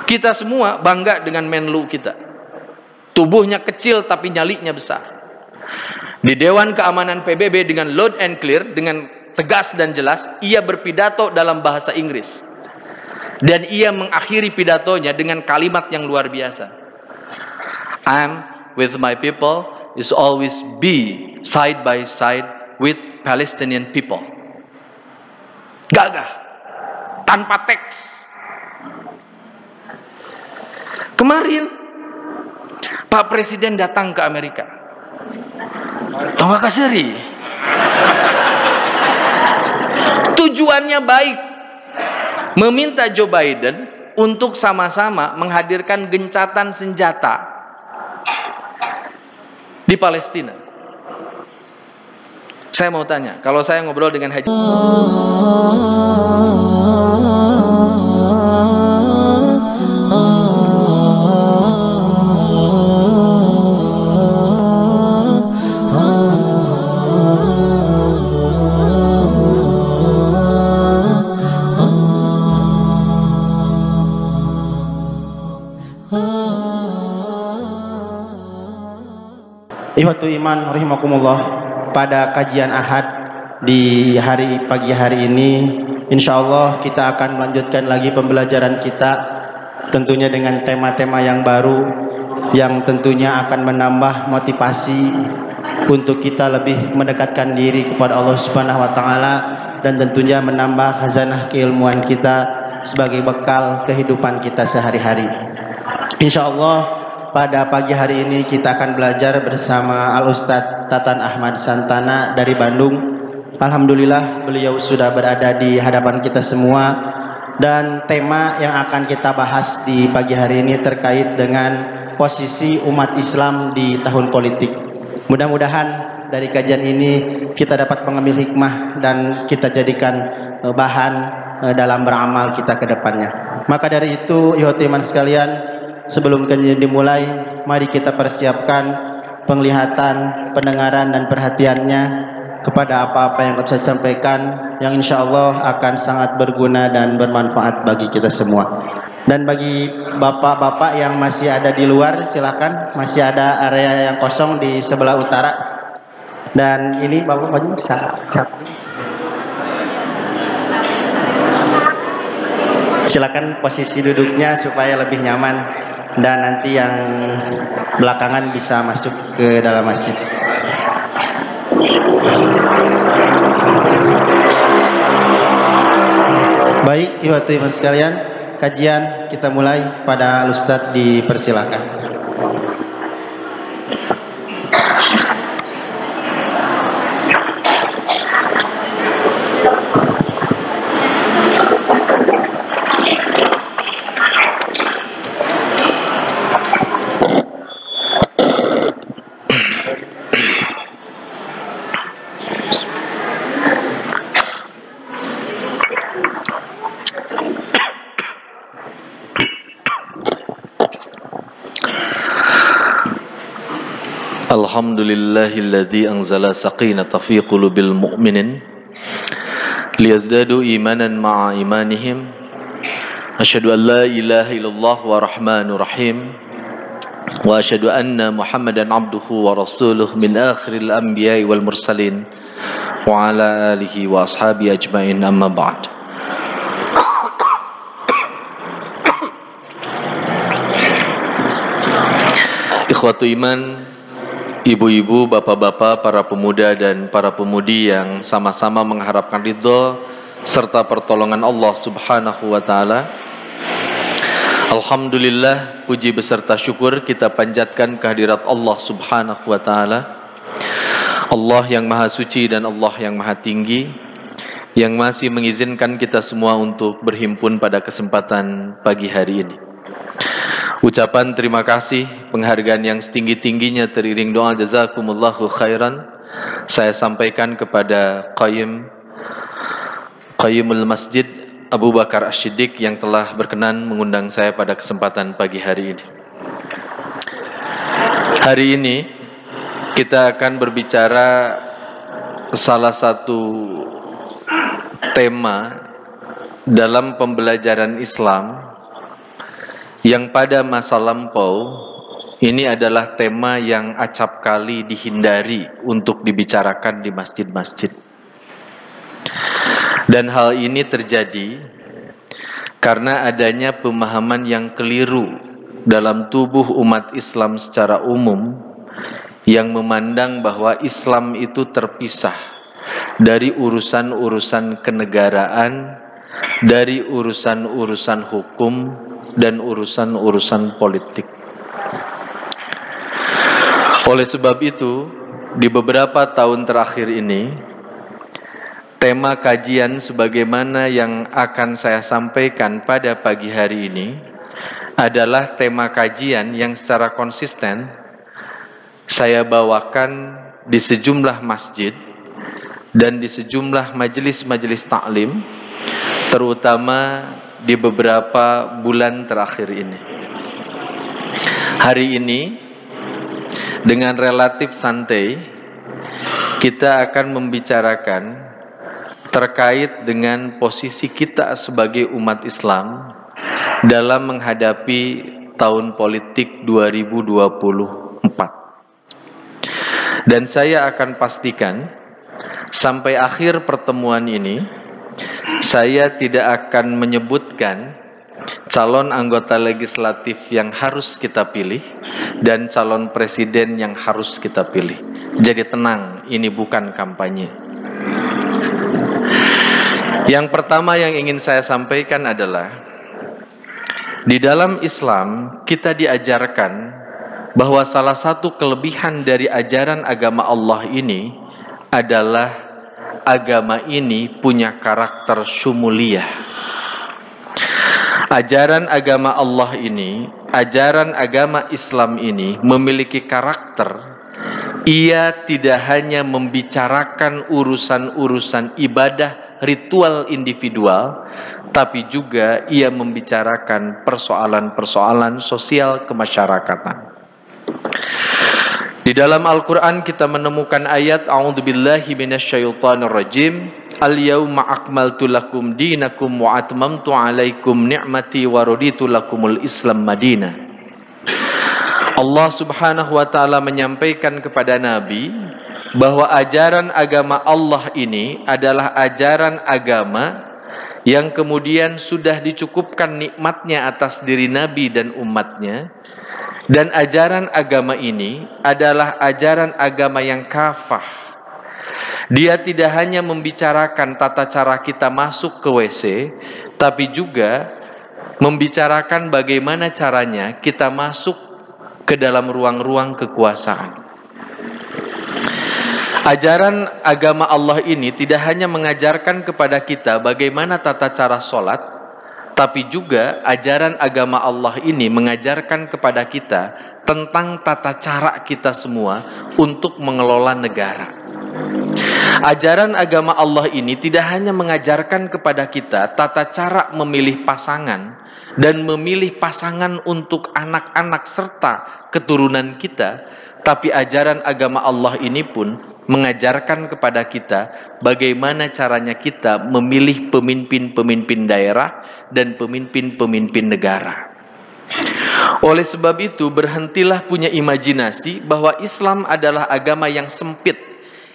Kita semua bangga dengan Menlu kita. Tubuhnya kecil tapi nyalinya besar. Di Dewan Keamanan PBB dengan loud and clear, dengan tegas dan jelas, ia berpidato dalam bahasa Inggris. Dan ia mengakhiri pidatonya dengan kalimat yang luar biasa. I'm with my people is always be side by side with Palestinian people. Gagah, tanpa teks. Kemarin Pak Presiden datang ke Amerika. Tonga Kaseri. Tujuannya baik, meminta Joe Biden untuk sama-sama menghadirkan gencatan senjata di Palestina. Saya mau tanya, kalau saya ngobrol dengan Haji Ikhwatu iman rahimakumullah, pada kajian Ahad di pagi hari ini insyaallah kita akan melanjutkan lagi pembelajaran kita, tentunya dengan tema-tema yang baru yang tentunya akan menambah motivasi untuk kita lebih mendekatkan diri kepada Allah Subhanahu wa taala, dan tentunya menambah khazanah keilmuan kita sebagai bekal kehidupan kita sehari-hari. Insyaallah pada pagi hari ini kita akan belajar bersama Al-Ustadz Tatan Ahmad Santana dari Bandung. Alhamdulillah beliau sudah berada di hadapan kita semua, dan tema yang akan kita bahas di pagi hari ini terkait dengan posisi umat Islam di tahun politik. Mudah-mudahan dari kajian ini kita dapat mengambil hikmah dan kita jadikan bahan dalam beramal kita ke depannya. Maka dari itu, ikhwati iman sekalian, sebelum kajian dimulai, mari kita persiapkan penglihatan, pendengaran, dan perhatiannya kepada apa-apa yang saya sampaikan, yang insya Allah akan sangat berguna dan bermanfaat bagi kita semua. Dan bagi bapak-bapak yang masih ada di luar, silakan, masih ada area yang kosong di sebelah utara. Dan ini bapak-bapak bisa. Silakan posisi duduknya supaya lebih nyaman, dan nanti yang belakangan bisa masuk ke dalam masjid. Baik, ikhwati iman sekalian, kajian kita mulai. Pada Ustadz dipersilakan. Alhamdulillahilladzi anzala sakinata fi qulubil mu'minin liyazdadu imanan ma'a imanihim. Asyhadu an la ilaha illallah wa rahmanur rahim, wa asyhadu anna Muhammadan abduhu wa rasuluh min akhiril anbiya'i wal mursalin wa ala alihi wa ashabi ajmain, amma ba'd. Ikhwatu iman, ibu-ibu, bapak-bapak, para pemuda dan para pemudi yang sama-sama mengharapkan ridho serta pertolongan Allah Subhanahu wa taala. Alhamdulillah, puji beserta syukur kita panjatkan kehadirat Allah Subhanahu wa taala. Allah yang Maha Suci dan Allah yang Maha Tinggi, yang masih mengizinkan kita semua untuk berhimpun pada kesempatan pagi hari ini. Ucapan terima kasih, penghargaan yang setinggi-tingginya teriring doa jazakumullahu khairan saya sampaikan kepada Qayyimul Masjid Abu Bakar Asy-Siddiq yang telah berkenan mengundang saya pada kesempatan pagi hari ini. Hari ini kita akan berbicara salah satu tema dalam pembelajaran Islam yang pada masa lampau ini adalah tema yang acap kali dihindari untuk dibicarakan di masjid-masjid. Dan hal ini terjadi karena adanya pemahaman yang keliru dalam tubuh umat Islam secara umum yang memandang bahwa Islam itu terpisah dari urusan-urusan kenegaraan, dari urusan-urusan hukum, dan urusan-urusan politik. Oleh sebab itu, di beberapa tahun terakhir ini, tema kajian sebagaimana yang akan saya sampaikan pada pagi hari ini adalah tema kajian yang secara konsisten saya bawakan di sejumlah masjid dan di sejumlah majelis-majelis taklim, terutama di beberapa bulan terakhir ini. Hari ini dengan relatif santai kita akan membicarakan terkait dengan posisi kita sebagai umat Islam dalam menghadapi tahun politik 2024. Dan saya akan pastikan sampai akhir pertemuan ini saya tidak akan menyebutkan calon anggota legislatif yang harus kita pilih dan calon presiden yang harus kita pilih. Jadi tenang, ini bukan kampanye. Yang pertama yang ingin saya sampaikan adalah di dalam Islam kita diajarkan bahwa salah satu kelebihan dari ajaran agama Allah ini adalah agama ini punya karakter syumuliyah. Ajaran agama Allah ini, ajaran agama Islam ini memiliki karakter, ia tidak hanya membicarakan urusan-urusan ibadah ritual individual, tapi juga ia membicarakan persoalan-persoalan sosial kemasyarakatan. Di dalam Al-Quran kita menemukan ayat A'udzubillahi minasyaitonirrajim, Al-yawma akmaltu lakum dinakum wa atmamtu alaikum ni'mati wa raditu lakumul Islam madina. Allah Subhanahu wa taala menyampaikan kepada Nabi bahwa ajaran agama Allah ini adalah ajaran agama yang kemudian sudah dicukupkan nikmatnya atas diri Nabi dan umatnya. Dan ajaran agama ini adalah ajaran agama yang kafah. Dia tidak hanya membicarakan tata cara kita masuk ke WC, tapi juga membicarakan bagaimana caranya kita masuk ke dalam ruang-ruang kekuasaan. Ajaran agama Allah ini tidak hanya mengajarkan kepada kita bagaimana tata cara sholat, tapi juga ajaran agama Allah ini mengajarkan kepada kita tentang tata cara kita semua untuk mengelola negara. Ajaran agama Allah ini tidak hanya mengajarkan kepada kita tata cara memilih pasangan dan memilih pasangan untuk anak-anak serta keturunan kita, tapi ajaran agama Allah ini pun mengajarkan kepada kita bagaimana caranya kita memilih pemimpin-pemimpin daerah dan pemimpin-pemimpin negara. Oleh sebab itu, berhentilah punya imajinasi bahwa Islam adalah agama yang sempit,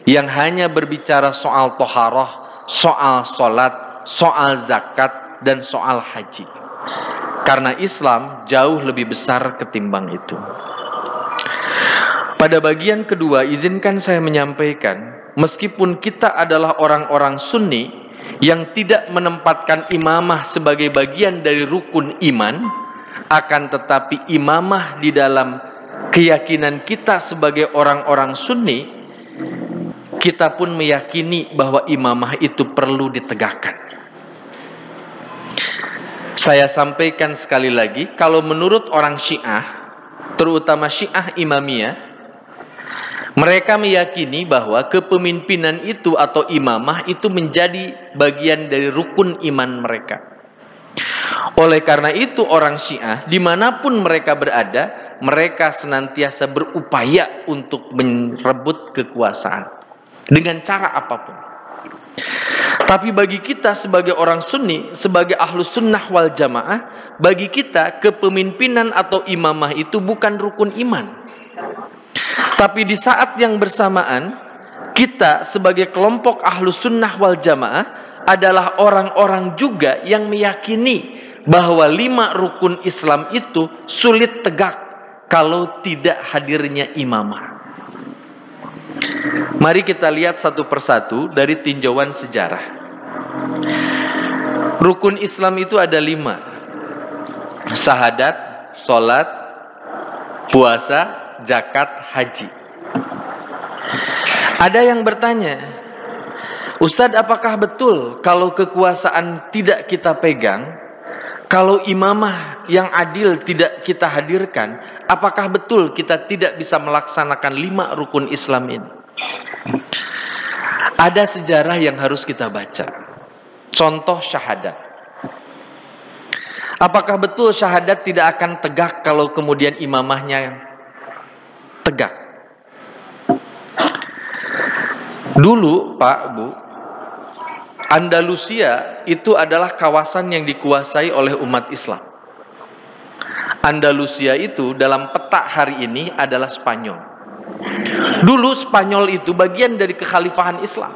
yang hanya berbicara soal toharoh, soal sholat, soal zakat, dan soal haji. Karena Islam jauh lebih besar ketimbang itu. Pada bagian kedua, izinkan saya menyampaikan, meskipun kita adalah orang-orang Sunni yang tidak menempatkan imamah sebagai bagian dari rukun iman, akan tetapi imamah di dalam keyakinan kita sebagai orang-orang Sunni, kita pun meyakini bahwa imamah itu perlu ditegakkan. Saya sampaikan sekali lagi, kalau menurut orang Syiah, terutama Syiah Imamiyah, mereka meyakini bahwa kepemimpinan itu atau imamah itu menjadi bagian dari rukun iman mereka. Oleh karena itu orang Syiah dimanapun mereka berada, mereka senantiasa berupaya untuk merebut kekuasaan dengan cara apapun. Tapi bagi kita sebagai orang Sunni, sebagai Ahlus Sunnah wal Jamaah, bagi kita kepemimpinan atau imamah itu bukan rukun iman. Tapi di saat yang bersamaan, kita sebagai kelompok Ahlus Sunnah wal Jamaah adalah orang-orang juga yang meyakini bahwa 5 rukun Islam itu sulit tegak kalau tidak hadirnya imamah. Mari kita lihat satu persatu dari tinjauan sejarah. Rukun Islam itu ada 5. Syahadat, sholat, puasa, zakat, haji. Ada yang bertanya, Ustadz, apakah betul kalau kekuasaan tidak kita pegang, kalau imamah yang adil tidak kita hadirkan, apakah betul kita tidak bisa melaksanakan 5 rukun Islam ini? Ada sejarah yang harus kita baca. Contoh syahadat. Apakah betul syahadat tidak akan tegak kalau kemudian imamahnya tegak? Dulu, Pak, Bu, Andalusia itu adalah kawasan yang dikuasai oleh umat Islam. Andalusia itu dalam peta hari ini adalah Spanyol. Dulu Spanyol itu bagian dari kekhalifahan Islam.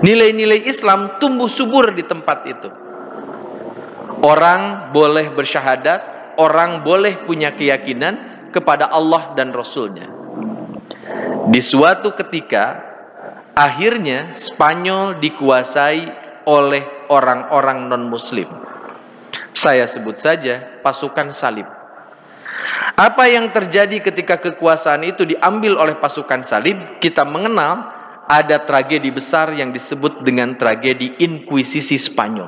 Nilai-nilai Islam tumbuh subur di tempat itu. Orang boleh bersyahadat, orang boleh punya keyakinan kepada Allah dan Rasul-Nya. Di suatu ketika, akhirnya Spanyol dikuasai oleh orang-orang non-Muslim. Saya sebut saja pasukan salib. Apa yang terjadi ketika kekuasaan itu diambil oleh pasukan salib? Kita mengenal ada tragedi besar yang disebut dengan tragedi Inkuisisi Spanyol.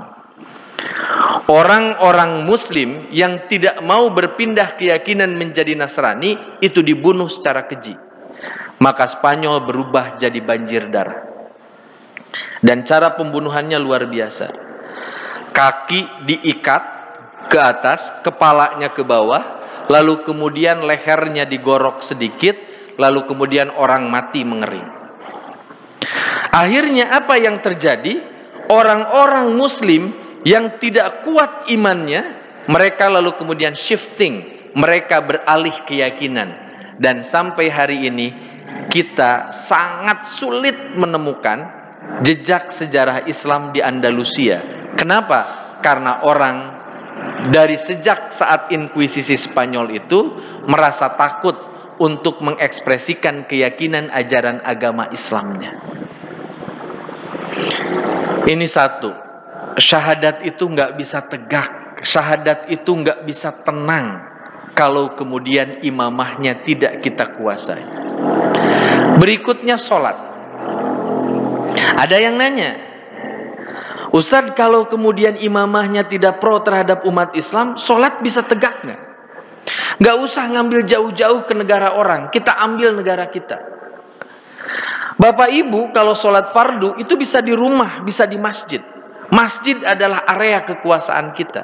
Orang-orang Muslim yang tidak mau berpindah keyakinan menjadi Nasrani itu dibunuh secara keji. Maka Spanyol berubah jadi banjir darah. Dan cara pembunuhannya luar biasa. Kaki diikat ke atas, kepalanya ke bawah, lalu kemudian lehernya digorok sedikit, lalu kemudian orang mati mengering. Akhirnya apa yang terjadi? Orang-orang Muslim yang tidak kuat imannya, mereka lalu kemudian shifting, mereka beralih keyakinan. Dan sampai hari ini kita sangat sulit menemukan jejak sejarah Islam di Andalusia. Kenapa? Karena orang dari sejak saat Inkuisisi Spanyol itu merasa takut untuk mengekspresikan keyakinan ajaran agama Islamnya. Ini satu, syahadat itu nggak bisa tegak, syahadat itu nggak bisa tenang kalau kemudian imamahnya tidak kita kuasai. Berikutnya sholat. Ada yang nanya, Ustadz, kalau kemudian imamahnya tidak pro terhadap umat Islam, sholat bisa tegak nggak? Nggak usah ngambil jauh-jauh ke negara orang, kita ambil negara kita. Bapak Ibu kalau sholat fardu itu bisa di rumah, bisa di masjid. Masjid adalah area kekuasaan kita.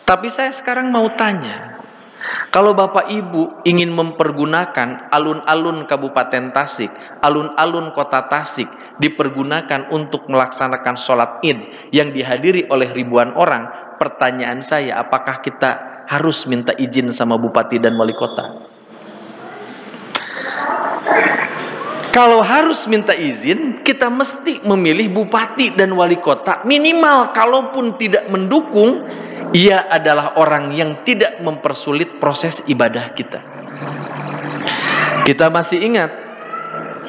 Tapi saya sekarang mau tanya, kalau Bapak Ibu ingin mempergunakan alun-alun Kabupaten Tasik, alun-alun Kota Tasik dipergunakan untuk melaksanakan sholat Id yang dihadiri oleh ribuan orang, pertanyaan saya, apakah kita harus minta izin sama Bupati dan Wali Kota? Kalau harus minta izin, kita mesti memilih Bupati dan Wali Kota. Minimal kalaupun tidak mendukung, ia adalah orang yang tidak mempersulit proses ibadah kita. Kita masih ingat,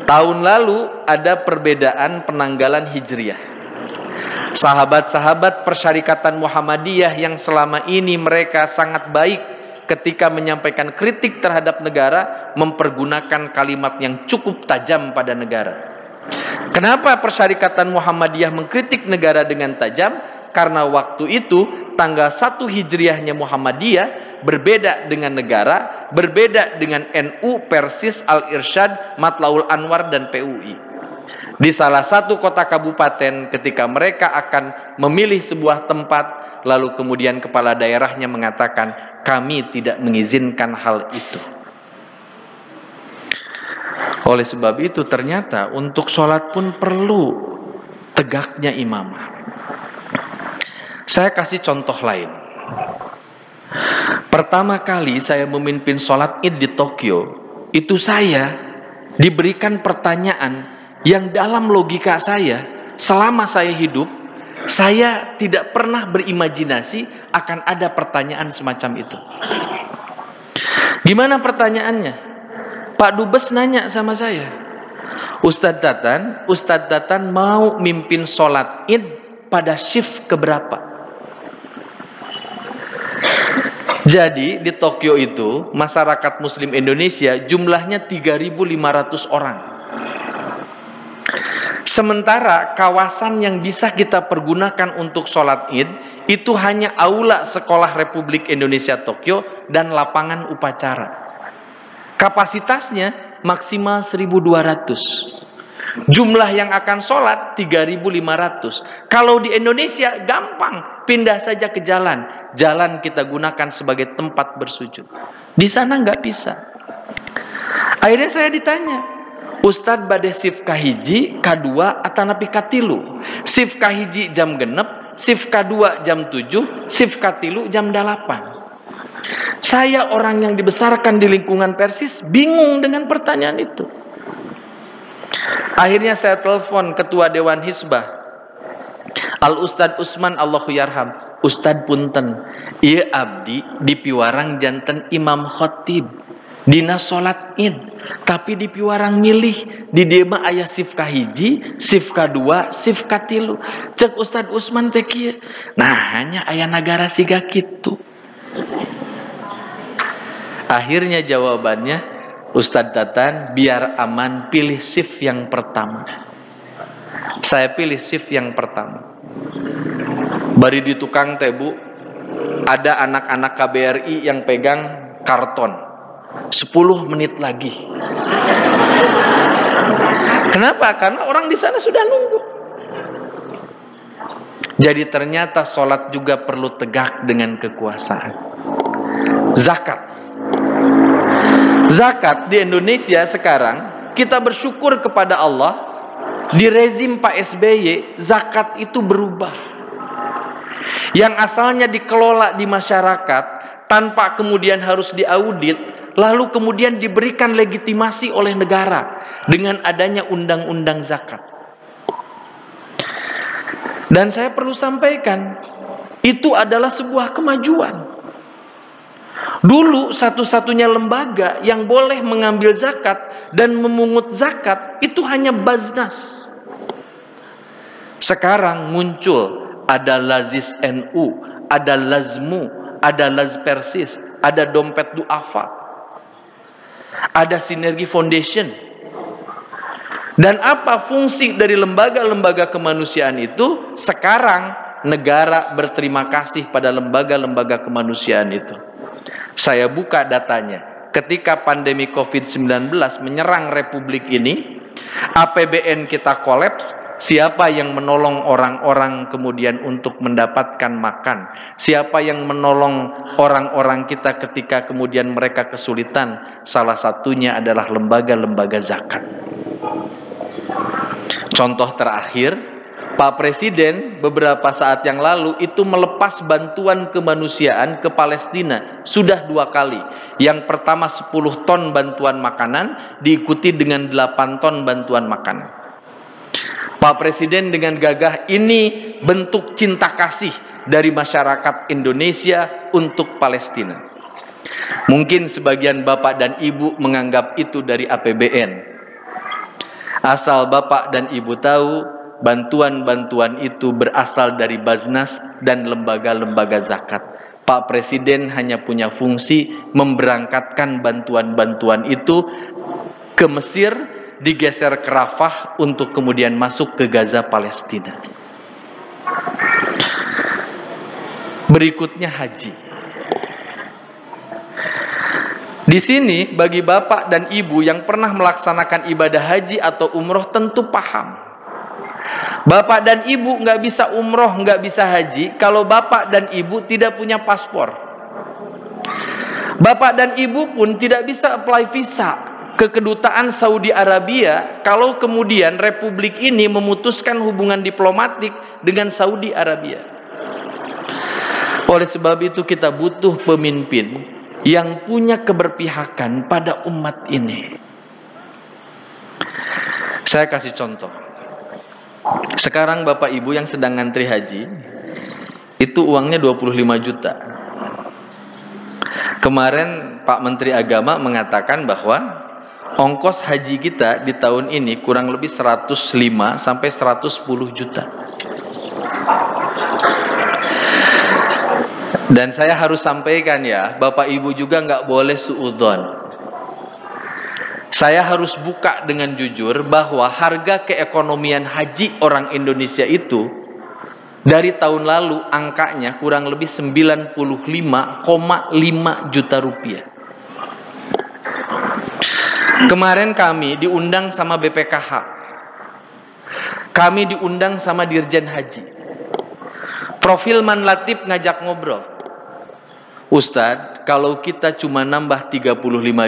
tahun lalu ada perbedaan penanggalan Hijriah. Sahabat-sahabat Persyarikatan Muhammadiyah yang selama ini mereka sangat baik ketika menyampaikan kritik terhadap negara, mempergunakan kalimat yang cukup tajam pada negara. Kenapa Persyarikatan Muhammadiyah mengkritik negara dengan tajam? Karena waktu itu tanggal 1 Hijriahnya Muhammadiyah berbeda dengan negara, berbeda dengan NU, Persis, Al-Irsyad, Matlaul Anwar, dan PUI. Di salah satu kota kabupaten ketika mereka akan memilih sebuah tempat, lalu kemudian kepala daerahnya mengatakan, kami tidak mengizinkan hal itu. Oleh sebab itu ternyata untuk sholat pun perlu tegaknya imamah. Saya kasih contoh lain. Pertama kali saya memimpin sholat Id di Tokyo, itu saya diberikan pertanyaan yang dalam logika saya, selama saya hidup, saya tidak pernah berimajinasi akan ada pertanyaan semacam itu. Gimana pertanyaannya? Pak Dubes nanya sama saya, Ustadz Datan mau mimpin sholat Id pada shift keberapa? Jadi di Tokyo itu masyarakat Muslim Indonesia jumlahnya 3.500 orang. Sementara kawasan yang bisa kita pergunakan untuk sholat Id itu hanya aula Sekolah Republik Indonesia Tokyo dan lapangan upacara. Kapasitasnya maksimal 1.200. Jumlah yang akan sholat 3.500. Kalau di Indonesia gampang, pindah saja ke jalan. Jalan kita gunakan sebagai tempat bersujud. Di sana nggak bisa. Akhirnya saya ditanya, Ustadz bade shift kahiji, K2, atanapi katilu. Shift kahiji jam genep, shift K2 jam 7, shift katilu jam 8. Saya orang yang dibesarkan di lingkungan Persis bingung dengan pertanyaan itu. Akhirnya saya telepon Ketua Dewan Hizbah Al Ustadz Usman Allahu Yarham. Ustadz punten, ieu abdi di piwarang janten imam khotib dina salat Id, tapi di piwarang milih di dieu mah aya shift kahiji, shift K2, shift katilu. Cek Ustadz Usman teh kieu. Nah, hanya aya nagara siga kitu. Akhirnya jawabannya, Ustadz Datan, biar aman pilih shift yang pertama. Saya pilih shift yang pertama. Bari di tukang teh Bu, ada anak-anak KBRI yang pegang karton. 10 menit lagi. Kenapa? Karena orang di sana sudah nunggu. Jadi ternyata sholat juga perlu tegak dengan kekuasaan. Zakat. Zakat di Indonesia sekarang, kita bersyukur kepada Allah, di rezim Pak SBY, zakat itu berubah. Yang asalnya dikelola di masyarakat, tanpa kemudian harus diaudit, lalu kemudian diberikan legitimasi oleh negara, dengan adanya undang-undang zakat. Dan saya perlu sampaikan, itu adalah sebuah kemajuan. Dulu satu-satunya lembaga yang boleh mengambil zakat dan memungut zakat itu hanya Baznas. Sekarang muncul ada Lazis NU, ada Lazmu, ada Laz Persis, ada Dompet Duafa, ada Sinergi Foundation. Dan apa fungsi dari lembaga-lembaga kemanusiaan itu? Sekarang negara berterima kasih pada lembaga-lembaga kemanusiaan itu. Saya buka datanya. Ketika pandemi COVID-19 menyerang Republik ini, APBN kita kolaps. Siapa yang menolong orang-orang kemudian untuk mendapatkan makan? Siapa yang menolong orang-orang kita ketika kemudian mereka kesulitan? Salah satunya adalah lembaga-lembaga zakat. Contoh terakhir, Pak Presiden beberapa saat yang lalu itu melepas bantuan kemanusiaan ke Palestina sudah 2 kali. Yang pertama 10 ton bantuan makanan diikuti dengan 8 ton bantuan makanan. Pak Presiden dengan gagah, ini bentuk cinta kasih dari masyarakat Indonesia untuk Palestina. Mungkin sebagian Bapak dan Ibu menganggap itu dari APBN. Asal Bapak dan Ibu tahu, bantuan-bantuan itu berasal dari Baznas dan lembaga-lembaga zakat. Pak Presiden hanya punya fungsi memberangkatkan bantuan-bantuan itu ke Mesir, digeser ke Rafah untuk kemudian masuk ke Gaza, Palestina. Berikutnya haji. Di sini bagi Bapak dan Ibu yang pernah melaksanakan ibadah haji atau umroh tentu paham. Bapak dan Ibu nggak bisa umroh, nggak bisa haji kalau Bapak dan Ibu tidak punya paspor. Bapak dan Ibu pun tidak bisa apply visa ke kedutaan Saudi Arabia kalau kemudian republik ini memutuskan hubungan diplomatik dengan Saudi Arabia. Oleh sebab itu kita butuh pemimpin yang punya keberpihakan pada umat ini. Saya kasih contoh. Sekarang Bapak Ibu yang sedang ngantri haji, itu uangnya 25 juta. Kemarin Pak Menteri Agama mengatakan bahwa ongkos haji kita di tahun ini kurang lebih 105 sampai 110 juta. Dan saya harus sampaikan ya, Bapak Ibu juga nggak boleh suudzon. Saya harus buka dengan jujur bahwa harga keekonomian haji orang Indonesia itu dari tahun lalu angkanya kurang lebih 95,5 juta rupiah. Kemarin kami diundang sama BPKH. Kami diundang sama Dirjen Haji. Profil Man Latif ngajak ngobrol. Ustadz, kalau kita cuma nambah 35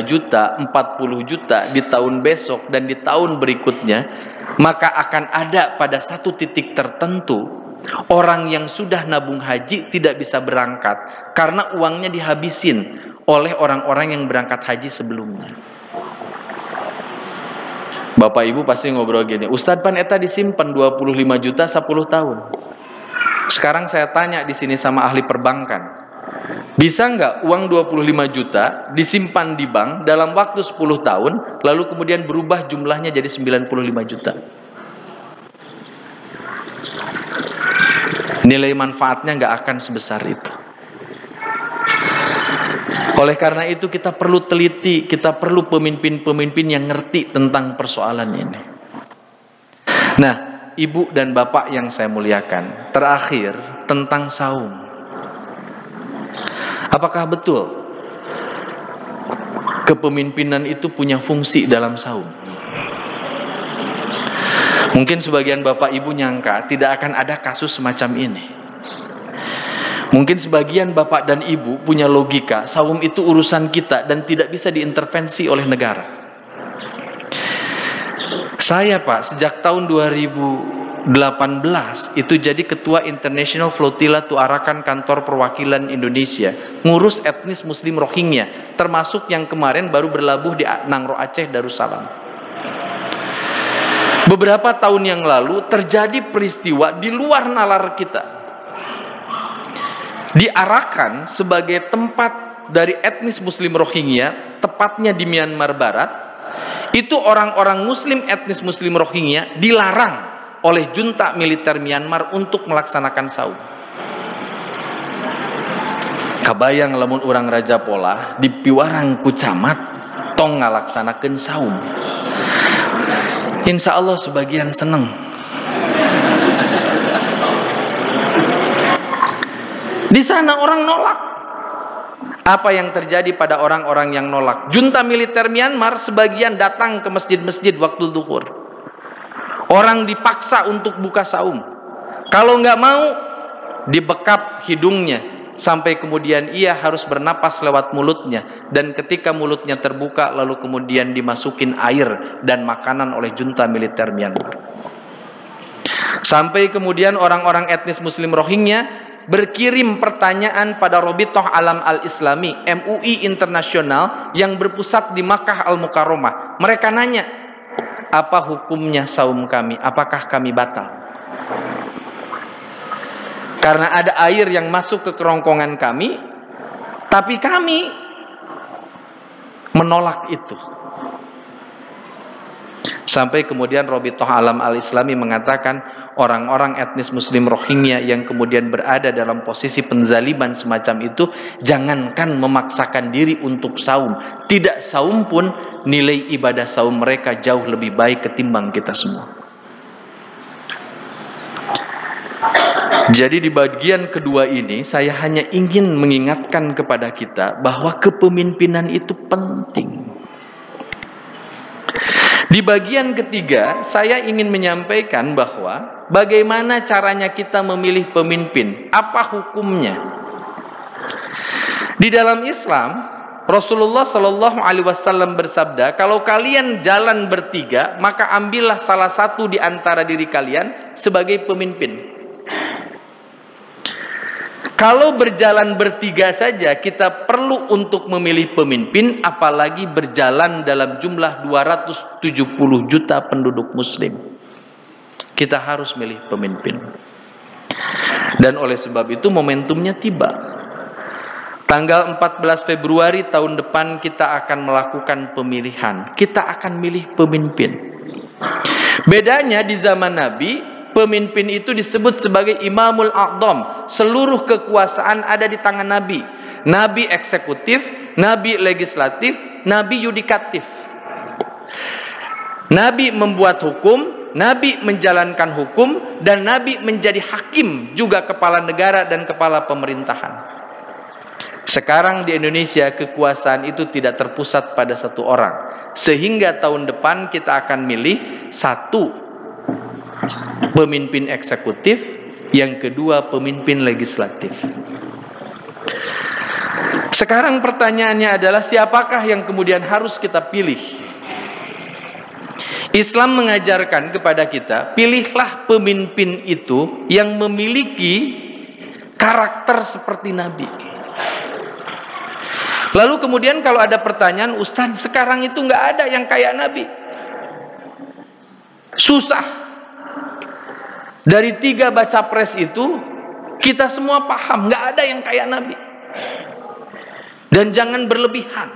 juta, 40 juta di tahun besok dan di tahun berikutnya, maka akan ada pada satu titik tertentu orang yang sudah nabung haji tidak bisa berangkat karena uangnya dihabisin oleh orang-orang yang berangkat haji sebelumnya. Bapak Ibu pasti ngobrol gini, Ustadz pan eta disimpan 25 juta 10 tahun. Sekarang saya tanya di sini sama ahli perbankan, bisa nggak uang 25 juta disimpan di bank dalam waktu 10 tahun, lalu kemudian berubah jumlahnya jadi 95 juta? Nilai manfaatnya nggak akan sebesar itu. Oleh karena itu kita perlu teliti, kita perlu pemimpin-pemimpin yang ngerti tentang persoalan ini. Nah, Ibu dan Bapak yang saya muliakan, terakhir tentang saum. Apakah betul kepemimpinan itu punya fungsi dalam saum? Mungkin sebagian Bapak Ibu nyangka tidak akan ada kasus semacam ini. Mungkin sebagian Bapak dan Ibu punya logika, saum itu urusan kita dan tidak bisa diintervensi oleh negara. Saya Pak, sejak tahun 2018 itu jadi Ketua International Flotilla to Arakan Kantor Perwakilan Indonesia, ngurus etnis Muslim Rohingya, termasuk yang kemarin baru berlabuh di Nangro Aceh Darussalam. Beberapa tahun yang lalu terjadi peristiwa di luar nalar kita. Di Arakan sebagai tempat dari etnis Muslim Rohingya, tepatnya di Myanmar Barat, itu orang-orang Muslim etnis Muslim Rohingya dilarang oleh junta militer Myanmar untuk melaksanakan saum. Kabayang lamun urang Raja Pola di piwarang ku camat tong ngalaksanakeun saum. Insya Allah sebagian seneng. Di sana orang nolak. Apa yang terjadi pada orang-orang yang nolak? Junta militer Myanmar sebagian datang ke masjid-masjid waktu zuhur. Orang dipaksa untuk buka saum. Kalau nggak mau, dibekap hidungnya. Sampai kemudian ia harus bernapas lewat mulutnya. Dan ketika mulutnya terbuka, lalu kemudian dimasukin air dan makanan oleh junta militer Myanmar. Sampai kemudian orang-orang etnis Muslim Rohingya berkirim pertanyaan pada Robitoh Alam Al-Islami, MUI Internasional yang berpusat di Makkah Al-Mukarramah. Mereka nanya, apa hukumnya saum kami? Apakah kami batal? Karena ada air yang masuk ke kerongkongan kami, tapi kami menolak itu. Sampai kemudian Robitoh Alam Al-Islami mengatakan, orang-orang etnis Muslim Rohingya yang kemudian berada dalam posisi penzaliman semacam itu, jangankan memaksakan diri untuk saum, tidak saum pun nilai ibadah saum mereka jauh lebih baik ketimbang kita semua. Jadi di bagian kedua ini saya hanya ingin mengingatkan kepada kita bahwa kepemimpinan itu penting. Di bagian ketiga saya ingin menyampaikan bahwa bagaimana caranya kita memilih pemimpin, apa hukumnya. Di dalam Islam Rasulullah Shallallahu Alaihi Wasallam bersabda, kalau kalian jalan bertiga, maka ambillah salah satu di antara diri kalian sebagai pemimpin. Kalau berjalan bertiga saja kita perlu untuk memilih pemimpin, apalagi berjalan dalam jumlah 270 juta penduduk muslim. Kita harus milih pemimpin. Dan oleh sebab itu momentumnya tiba. Tanggal 14 Februari tahun depan kita akan melakukan pemilihan. Kita akan milih pemimpin. Bedanya di zaman Nabi, pemimpin itu disebut sebagai Imamul A'dham. Seluruh kekuasaan ada di tangan Nabi. Nabi eksekutif, Nabi legislatif, Nabi yudikatif. Nabi membuat hukum, Nabi menjalankan hukum, dan Nabi menjadi hakim juga kepala negara dan kepala pemerintahan. Sekarang di Indonesia kekuasaan itu tidak terpusat pada satu orang. Sehingga tahun depan kita akan milih satu pemimpin eksekutif, yang kedua pemimpin legislatif. Sekarang pertanyaannya adalah siapakah yang kemudian harus kita pilih? Islam mengajarkan kepada kita, pilihlah pemimpin itu yang memiliki karakter seperti Nabi. Lalu kemudian kalau ada pertanyaan, Ustaz, sekarang itu nggak ada yang kayak Nabi. Susah. Dari 3 baca pres itu, kita semua paham, nggak ada yang kayak Nabi. Dan jangan berlebihan.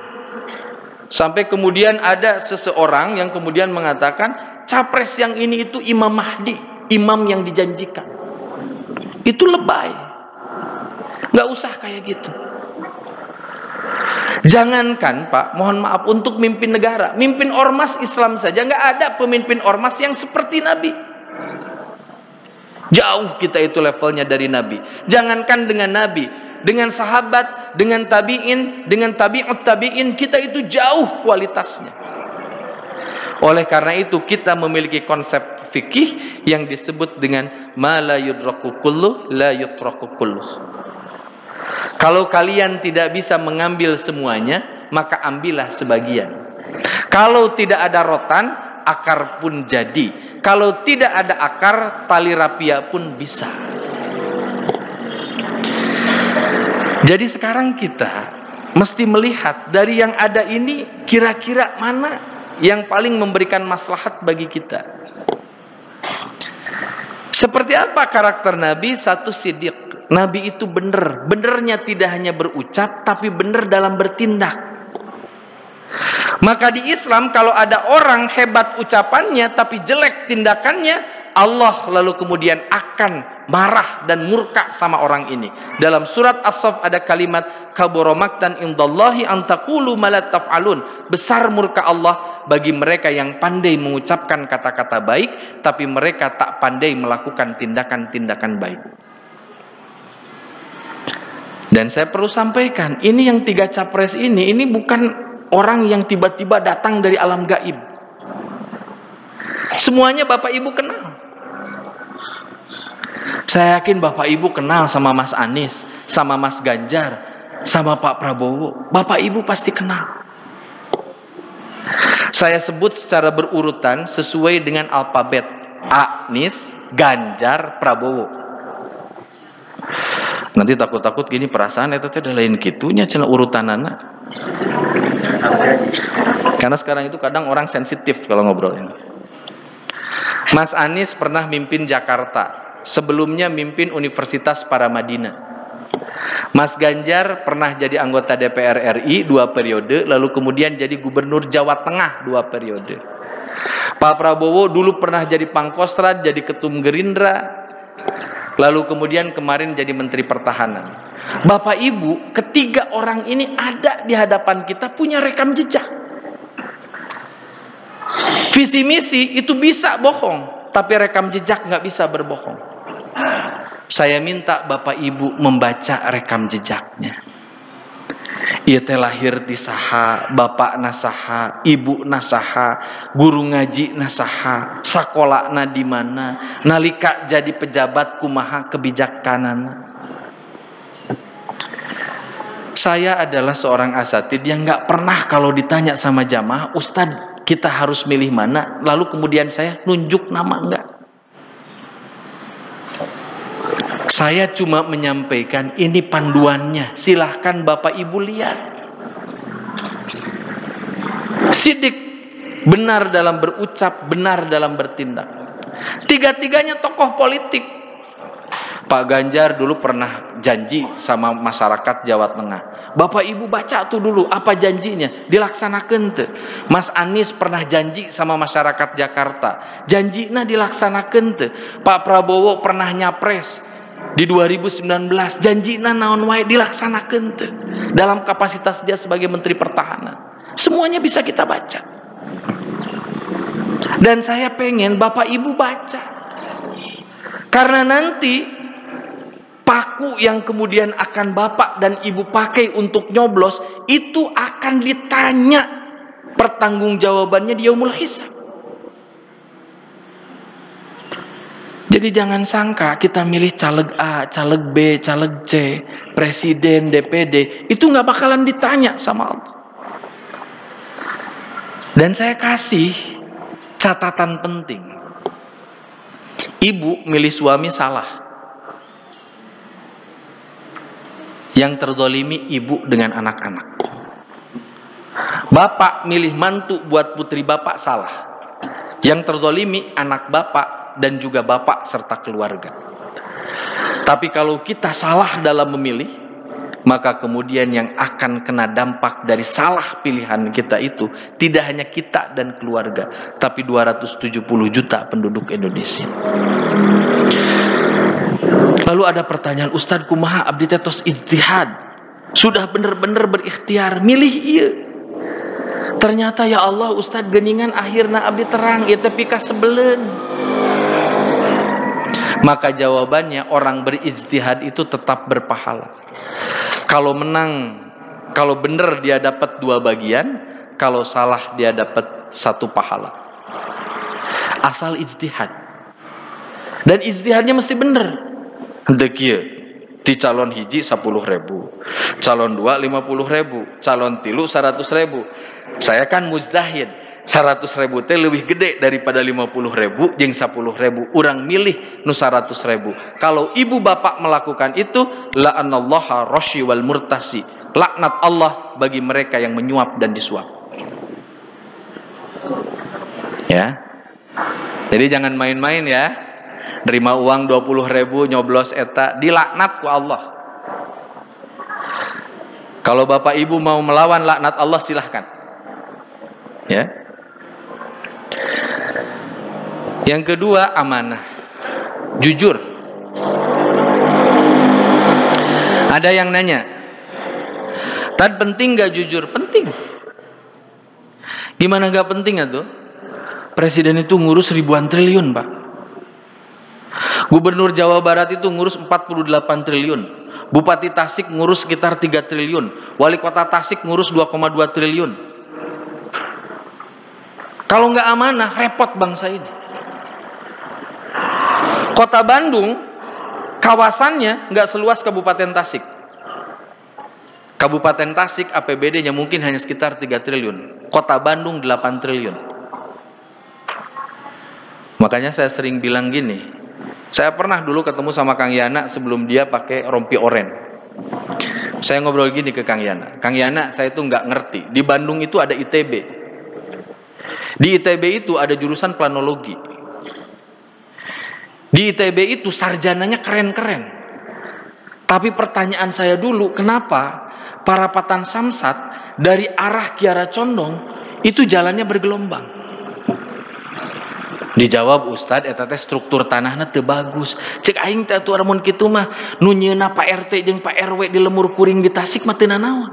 Sampai kemudian ada seseorang yang kemudian mengatakan, capres yang ini itu Imam Mahdi, imam yang dijanjikan. Itu lebay. Nggak usah kayak gitu. Jangankan Pak, mohon maaf, untuk mimpin negara, mimpin ormas Islam saja nggak ada pemimpin ormas yang seperti Nabi. Jauh kita itu levelnya dari Nabi. Jangankan dengan Nabi, dengan sahabat, dengan tabi'in, dengan tabi'ut tabi'in, kita itu jauh kualitasnya. Oleh karena itu kita memiliki konsep fikih yang disebut dengan ma la yudraku kullu la yutraku kullu. Kalau kalian tidak bisa mengambil semuanya, maka ambillah sebagian. Kalau tidak ada rotan, akar pun jadi. Kalau tidak ada akar, tali rapia pun bisa. Jadi sekarang kita mesti melihat dari yang ada ini, kira-kira mana yang paling memberikan maslahat bagi kita. Seperti apa karakter Nabi? Satu, siddiq. Nabi itu benar. Benernya tidak hanya berucap, tapi benar dalam bertindak. Maka di Islam kalau ada orang hebat ucapannya tapi jelek tindakannya, Allah lalu kemudian akan marah dan murka sama orang ini. Dalam surat As-Saff ada kalimat kabura maqtan indallahi an taqulu ma la taf'alun. Besar murka Allah bagi mereka yang pandai mengucapkan kata-kata baik tapi mereka tak pandai melakukan tindakan-tindakan baik. Dan saya perlu sampaikan, ini yang 3 capres ini bukan orang yang tiba-tiba datang dari alam gaib. Semuanya Bapak Ibu kenal. Saya yakin Bapak Ibu kenal sama Mas Anies, sama Mas Ganjar, sama Pak Prabowo. Bapak Ibu pasti kenal. Saya sebut secara berurutan sesuai dengan alfabet. Anies, Ganjar, Prabowo. Nanti takut-takut gini perasaan itu udah lain gitunya cina urutanana. Karena sekarang itu kadang orang sensitif kalau ngobrol ini. Mas Anies pernah mimpin Jakarta, sebelumnya mimpin Universitas Paramadina. Mas Ganjar pernah jadi anggota DPR RI 2 periode, lalu kemudian jadi gubernur Jawa Tengah 2 periode. Pak Prabowo dulu pernah jadi Pangkostrat, jadi ketum Gerindra, lalu kemudian kemarin jadi Menteri Pertahanan. Bapak Ibu, ketiga orang ini ada di hadapan kita punya rekam jejak. Visi misi itu bisa bohong, tapi rekam jejak nggak bisa berbohong. Saya minta Bapak Ibu membaca rekam jejaknya. Ia teh lahir di saha, bapak nasaha, ibu nasaha, guru ngaji nasaha, sakolana di mana, nalika jadi pejabat kumaha kebijaksanana. Saya adalah seorang asatid yang nggak pernah kalau ditanya sama jamaah, Ustadz kita harus milih mana, lalu kemudian saya nunjuk nama, enggak. Saya cuma menyampaikan ini panduannya, silahkan Bapak Ibu lihat. Sidik, benar dalam berucap, benar dalam bertindak. Tiga-tiganya tokoh politik. Pak Ganjar dulu pernah janji sama masyarakat Jawa Tengah. Bapak Ibu baca tuh dulu apa janjinya, dilaksanakan tuh. Mas Anies pernah janji sama masyarakat Jakarta, janjinya dilaksanakan tuh. Pak Prabowo pernah nyapres di 2019, janjinya naon wae dilaksanakan tuh. Dalam kapasitas dia sebagai Menteri Pertahanan. Semuanya bisa kita baca. Dan saya pengen Bapak Ibu baca. Karena nanti paku yang kemudian akan Bapak dan Ibu pakai untuk nyoblos itu akan ditanya pertanggungjawabannya di yaumul hisab. Jadi jangan sangka kita milih caleg A, caleg B, caleg C, presiden, DPD, itu nggak bakalan ditanya sama Allah. Dan saya kasih catatan penting. Ibu milih suami salah. Yang terzolimi ibu dengan anak-anak. Bapak milih mantu buat putri bapak salah. Yang terzolimi anak bapak dan juga bapak serta keluarga. Tapi kalau kita salah dalam memilih, maka kemudian yang akan kena dampak dari salah pilihan kita itu tidak hanya kita dan keluarga, tapi 270 juta penduduk Indonesia. Lalu ada pertanyaan, Ustadz kumaha abdi tetos ijtihad, sudah bener-bener berikhtiar milih iya. Ternyata ya Allah Ustadz geningan akhirna abdi terang ya tapi kasebelen. Maka jawabannya orang berijtihad itu tetap berpahala. Kalau menang, kalau bener dia dapat 2 bagian, kalau salah dia dapat 1 pahala. Asal ijtihad. Dan ijtihadnya mesti bener. Dekieu di calon hiji 10.000, calon 2 50.000, calon 3 100.000. Saya kan mujtahid, 100.000 teh lebih gede daripada 50.000 jeung 10.000. Urang milih nu 100.000. Kalau ibu bapak melakukan itu, la'anallaha rasyi wal murtasi, laknat Allah bagi mereka yang menyuap dan disuap. Ya. Jadi jangan main-main ya. Nerima uang 20.000 nyoblos eta dilaknat ku Allah. Kalau bapak ibu mau melawan laknat Allah silahkan. Ya. Yang kedua amanah, jujur. Ada yang nanya, Tad penting gak jujur? Penting. Gimana gak penting atuh? Presiden itu ngurus ribuan triliun, Pak. Gubernur Jawa Barat itu ngurus 48 triliun. Bupati Tasik ngurus sekitar 3 triliun. Wali kota Tasik ngurus 2,2 triliun. Kalau nggak amanah, repot bangsa ini. Kota Bandung, kawasannya nggak seluas Kabupaten Tasik. Kabupaten Tasik APBD-nya mungkin hanya sekitar 3 triliun. Kota Bandung 8 triliun. Makanya saya sering bilang gini, saya pernah dulu ketemu sama Kang Yana sebelum dia pakai rompi oren. Saya ngobrol gini ke Kang Yana. Kang Yana, saya itu nggak ngerti. Di Bandung itu ada ITB. Di ITB itu ada jurusan planologi. Di ITB itu sarjananya keren-keren. Tapi pertanyaan saya dulu, kenapa Parapatan Samsat dari arah Kiara Condong itu jalannya bergelombang? Dijawab, Ustad, eta teh struktur tanahna teu bagus. Cek aing teh atuh mun kitu mah nu nyieuna Pak RT jeung Pak RW di lemur kuring di Tasik mah teu nanaon.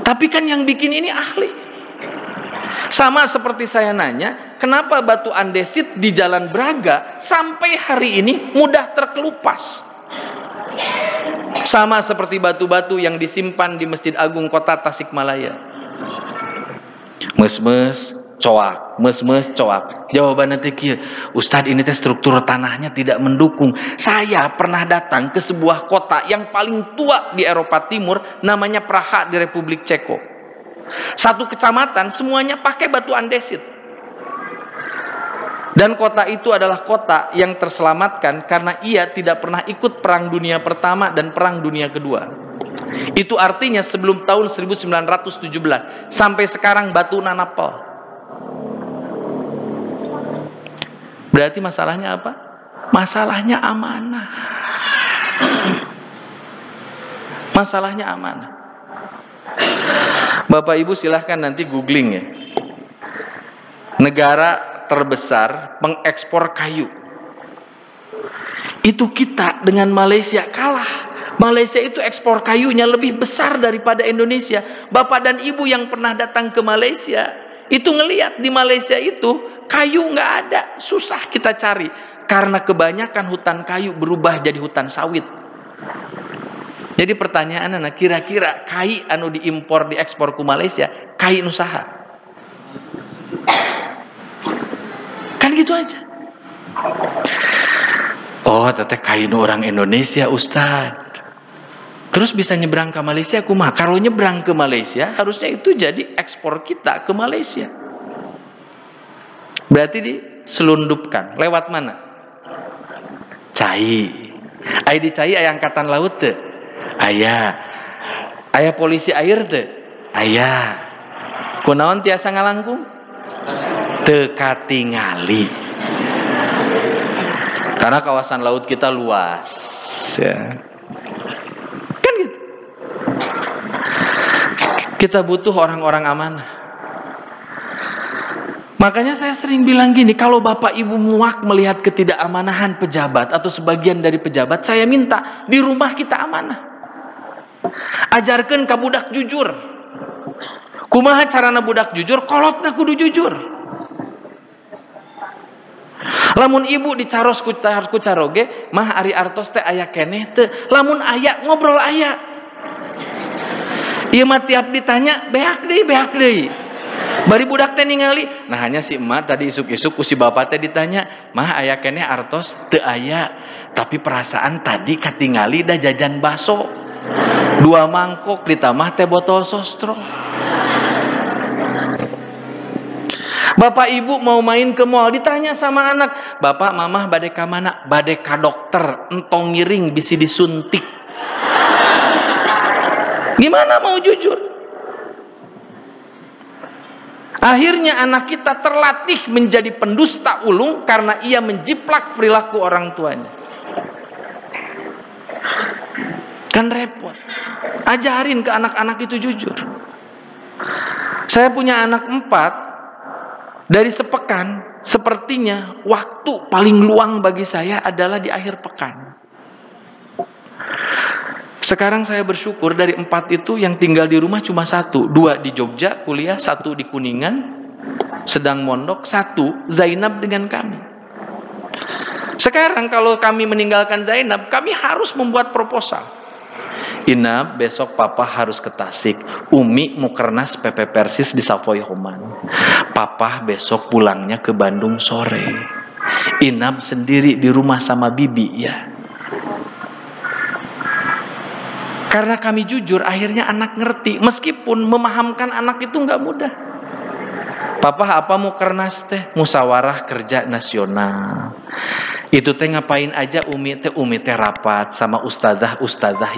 Tapi kan yang bikin ini ahli. Sama seperti saya nanya, kenapa batu andesit di Jalan Braga sampai hari ini mudah terkelupas? Sama seperti batu-batu yang disimpan di Masjid Agung Kota Tasikmalaya. Mes-mes, coak, mes-mes coak. Jawabannya teh kieu, Ustadz ini teh struktur tanahnya tidak mendukung. Saya pernah datang ke sebuah kota yang paling tua di Eropa Timur, namanya Praha di Republik Ceko. Satu kecamatan semuanya pakai batu andesit. Dan kota itu adalah kota yang terselamatkan karena ia tidak pernah ikut Perang Dunia Pertama dan Perang Dunia Kedua. Itu artinya sebelum tahun 1917 sampai sekarang batu nanapel. Berarti masalahnya apa? Masalahnya amanah. Masalahnya amanah. Bapak Ibu silahkan nanti googling ya. Negara terbesar pengekspor kayu. Itu kita dengan Malaysia kalah. Malaysia itu ekspor kayunya lebih besar daripada Indonesia. Bapak dan Ibu yang pernah datang ke Malaysia, itu ngelihat di Malaysia itu kayu nggak ada, susah kita cari. Karena kebanyakan hutan kayu berubah jadi hutan sawit. Jadi pertanyaan anak, kira-kira kai anu diimpor diekspor ke Malaysia, kai usaha. Kan gitu aja. Oh, teteh kain orang Indonesia, Ustadz. Terus bisa nyebrang ke Malaysia, kumaha? Kalau nyebrang ke Malaysia, harusnya itu jadi ekspor kita ke Malaysia. Berarti diselundupkan. Lewat mana? Cai. Aya di Cai aya angkatan laut teu? Aya. Aya polisi air teu? Aya. Kunaon tiasa ngalangkung? Teu katingali. Karena kawasan laut kita luas ya. Kan gitu. Kita butuh orang-orang amanah. Makanya saya sering bilang gini, kalau Bapak Ibu muak melihat ketidakamaнаhan pejabat atau sebagian dari pejabat, saya minta di rumah kita amanah. Ajarkeun ka budak jujur. Kumaha carana budak jujur? Kolotna kudu jujur. Lamun ibu dicaros ku caroge, mah ari artos teh aya keneh teu. Lamun aya ngobrol aya. Ieu mah tiap ditanya beak deui. Bari budak teh ningali, nah hanya si emak tadi isuk-isuk ku si bapak teh ditanya, mah aya keneh artos teu aya. Tapi perasaan tadi katingali da jajan baso. 2 mangkok ditambah teh botol sostro. Bapak ibu mau main ke mall, ditanya sama anak, bapak mamah bade ka mana? Bade ka dokter, entong ngiring bisi disuntik. Gimana mau jujur? Akhirnya anak kita terlatih menjadi pendusta ulung karena ia menjiplak perilaku orang tuanya. Kan repot. Ajarin ke anak-anak itu jujur. Saya punya anak 4. Dari sepekan, sepertinya waktu paling luang bagi saya adalah di akhir pekan. Sekarang saya bersyukur dari 4 itu yang tinggal di rumah cuma 1. 2 di Jogja kuliah, 1 di Kuningan sedang mondok, 1 Zainab dengan kami. Sekarang kalau kami meninggalkan Zainab, kami harus membuat proposal. Inab, besok papa harus ke Tasik. Umi mukernas PP Persis di Savoy Homan. Papa besok pulangnya ke Bandung sore. Inab sendiri di rumah sama bibi ya. Karena kami jujur, akhirnya anak ngerti. Meskipun memahamkan anak itu nggak mudah. Papa apa mukernas teh? Musyawarah kerja nasional. Itu teh ngapain aja umi teh rapat sama ustazah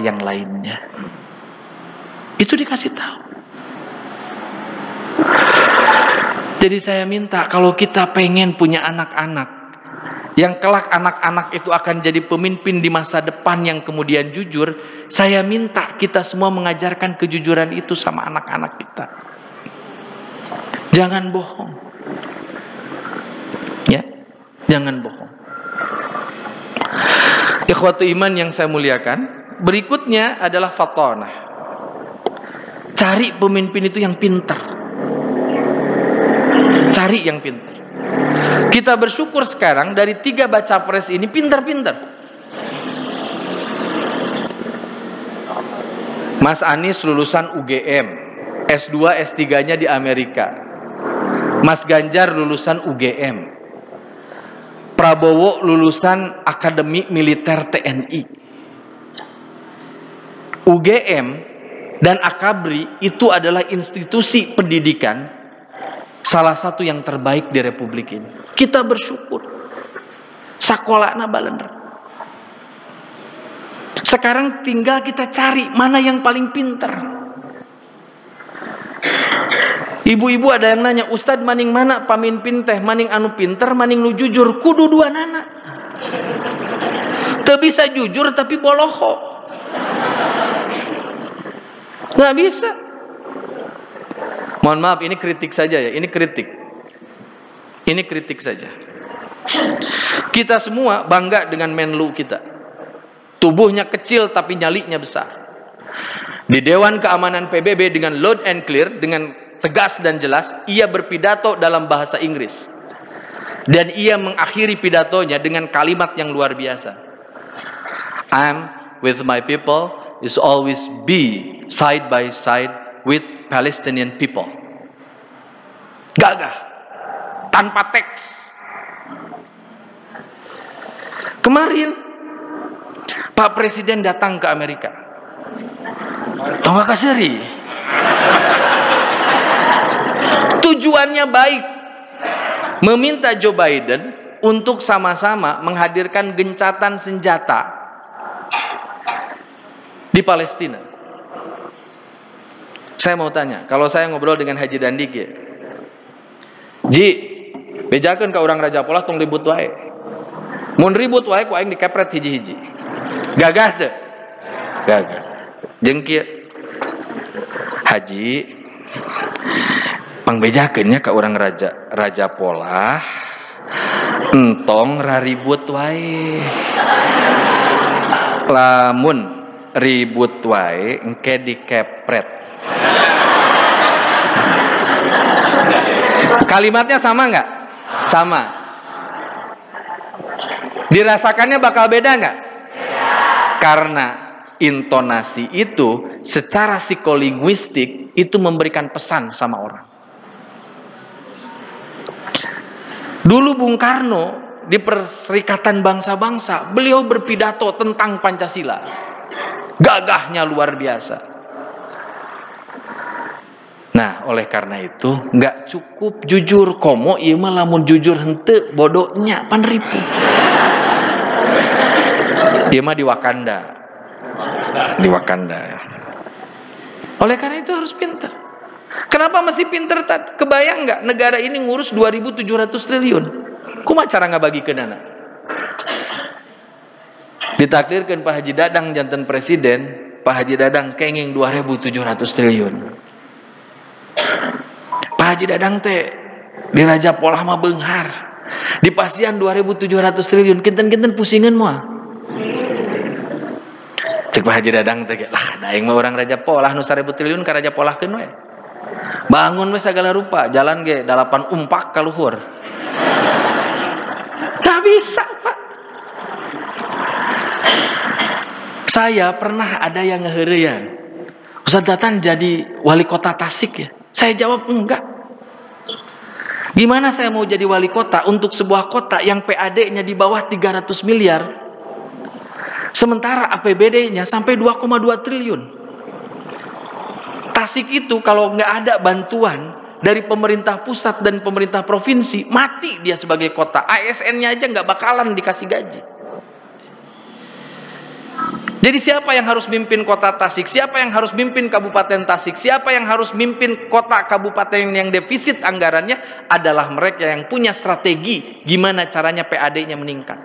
yang lainnya. Itu dikasih tahu. Jadi saya minta kalau kita pengen punya anak-anak yang kelak anak-anak itu akan jadi pemimpin di masa depan yang kemudian jujur, saya minta kita semua mengajarkan kejujuran itu sama anak-anak kita. Jangan bohong. Ya, jangan bohong. Ikhwatu iman yang saya muliakan, berikutnya adalah fatonah. Cari pemimpin itu yang pintar. Cari yang pintar. Kita bersyukur sekarang dari 3 baca pres ini pintar-pintar. Mas Anies lulusan UGM, S2, S3-nya di Amerika. Mas Ganjar lulusan UGM, Prabowo lulusan Akademi Militer TNI. UGM dan Akabri itu adalah institusi pendidikan salah satu yang terbaik di Republik ini. Kita bersyukur. Sakolana balener. Sekarang tinggal kita cari mana yang paling pintar. Ibu-ibu ada yang nanya, Ustad maning mana pamimpin teh, maning anu pinter, maning nu jujur, kudu dua nana. Teu bisa jujur tapi boloho. Nggak bisa. Mohon maaf, ini kritik saja ya, ini kritik. Ini kritik saja. Kita semua bangga dengan Menlu kita. Tubuhnya kecil tapi nyalinya besar. Di Dewan Keamanan PBB dengan loud and clear, dengan tegas dan jelas, ia berpidato dalam bahasa Inggris. Dan ia mengakhiri pidatonya dengan kalimat yang luar biasa. I'm with my people is always be side by side with Palestinian people. Gagah, tanpa teks. Kemarin Pak Presiden datang ke Amerika. Tongga kaseri. Tujuannya baik, meminta Joe Biden untuk sama-sama menghadirkan gencatan senjata di Palestina. Saya mau tanya, kalau saya ngobrol dengan Haji Dandik ya, Ji, bejakeun ka urang Raja Polah tong ribut wae. Mun ribut wae ku aing dikepret hiji-hiji. Gagah teu? Gagah. Jeung kieu Haji pangbejakeunnya ka urang Raja Polah entong raribut wae. Lamun ribut wae engke dikepret. Kalimatnya sama nggak? Sama. Dirasakannya bakal beda nggak? Karena intonasi itu secara psikolinguistik itu memberikan pesan sama orang. Dulu Bung Karno di Perserikatan Bangsa-Bangsa, beliau berpidato tentang Pancasila. Gagahnya luar biasa. Nah, oleh karena itu nggak cukup jujur komo, ieu mah lamun jujur henteu bodohnya pan ribu. Ieu mah di Wakanda. Di Wakanda. Oleh karena itu harus pintar. Kenapa mesti pintar? Kebayang nggak negara ini ngurus 2.700 triliun? Kumaha cara ngabagikeun anak? Ditakdirkan Pak Haji Dadang janten presiden, Pak Haji Dadang kenging 2.700 triliun. Pak Haji Dadang teh di Raja Polah mah beunghar. Di Pasian 2.700 triliun, kinten-kinten pusingan moal. Cek Pak Haji Dadang teh lah daeng mah urang Raja Polah nu 1.000 triliun ka Raja Polahkeun we. Bangun we segala rupa, jalan ge 8 umpak ka luhur. Tak bisa, Pak. Saya pernah ada yang ngeheureyan. Ustaz Datan jadi wali kota Tasik ya? Saya jawab enggak. Gimana saya mau jadi wali kota untuk sebuah kota yang PAD-nya di bawah 300 miliar, sementara APBD-nya sampai 2,2 triliun. Tasik itu kalau nggak ada bantuan dari pemerintah pusat dan pemerintah provinsi, mati dia sebagai kota. ASN-nya aja nggak bakalan dikasih gaji. Jadi siapa yang harus mimpin kota Tasik? Siapa yang harus mimpin kabupaten Tasik? Siapa yang harus mimpin kota kabupaten yang defisit anggarannya? Adalah mereka yang punya strategi gimana caranya PAD-nya meningkat.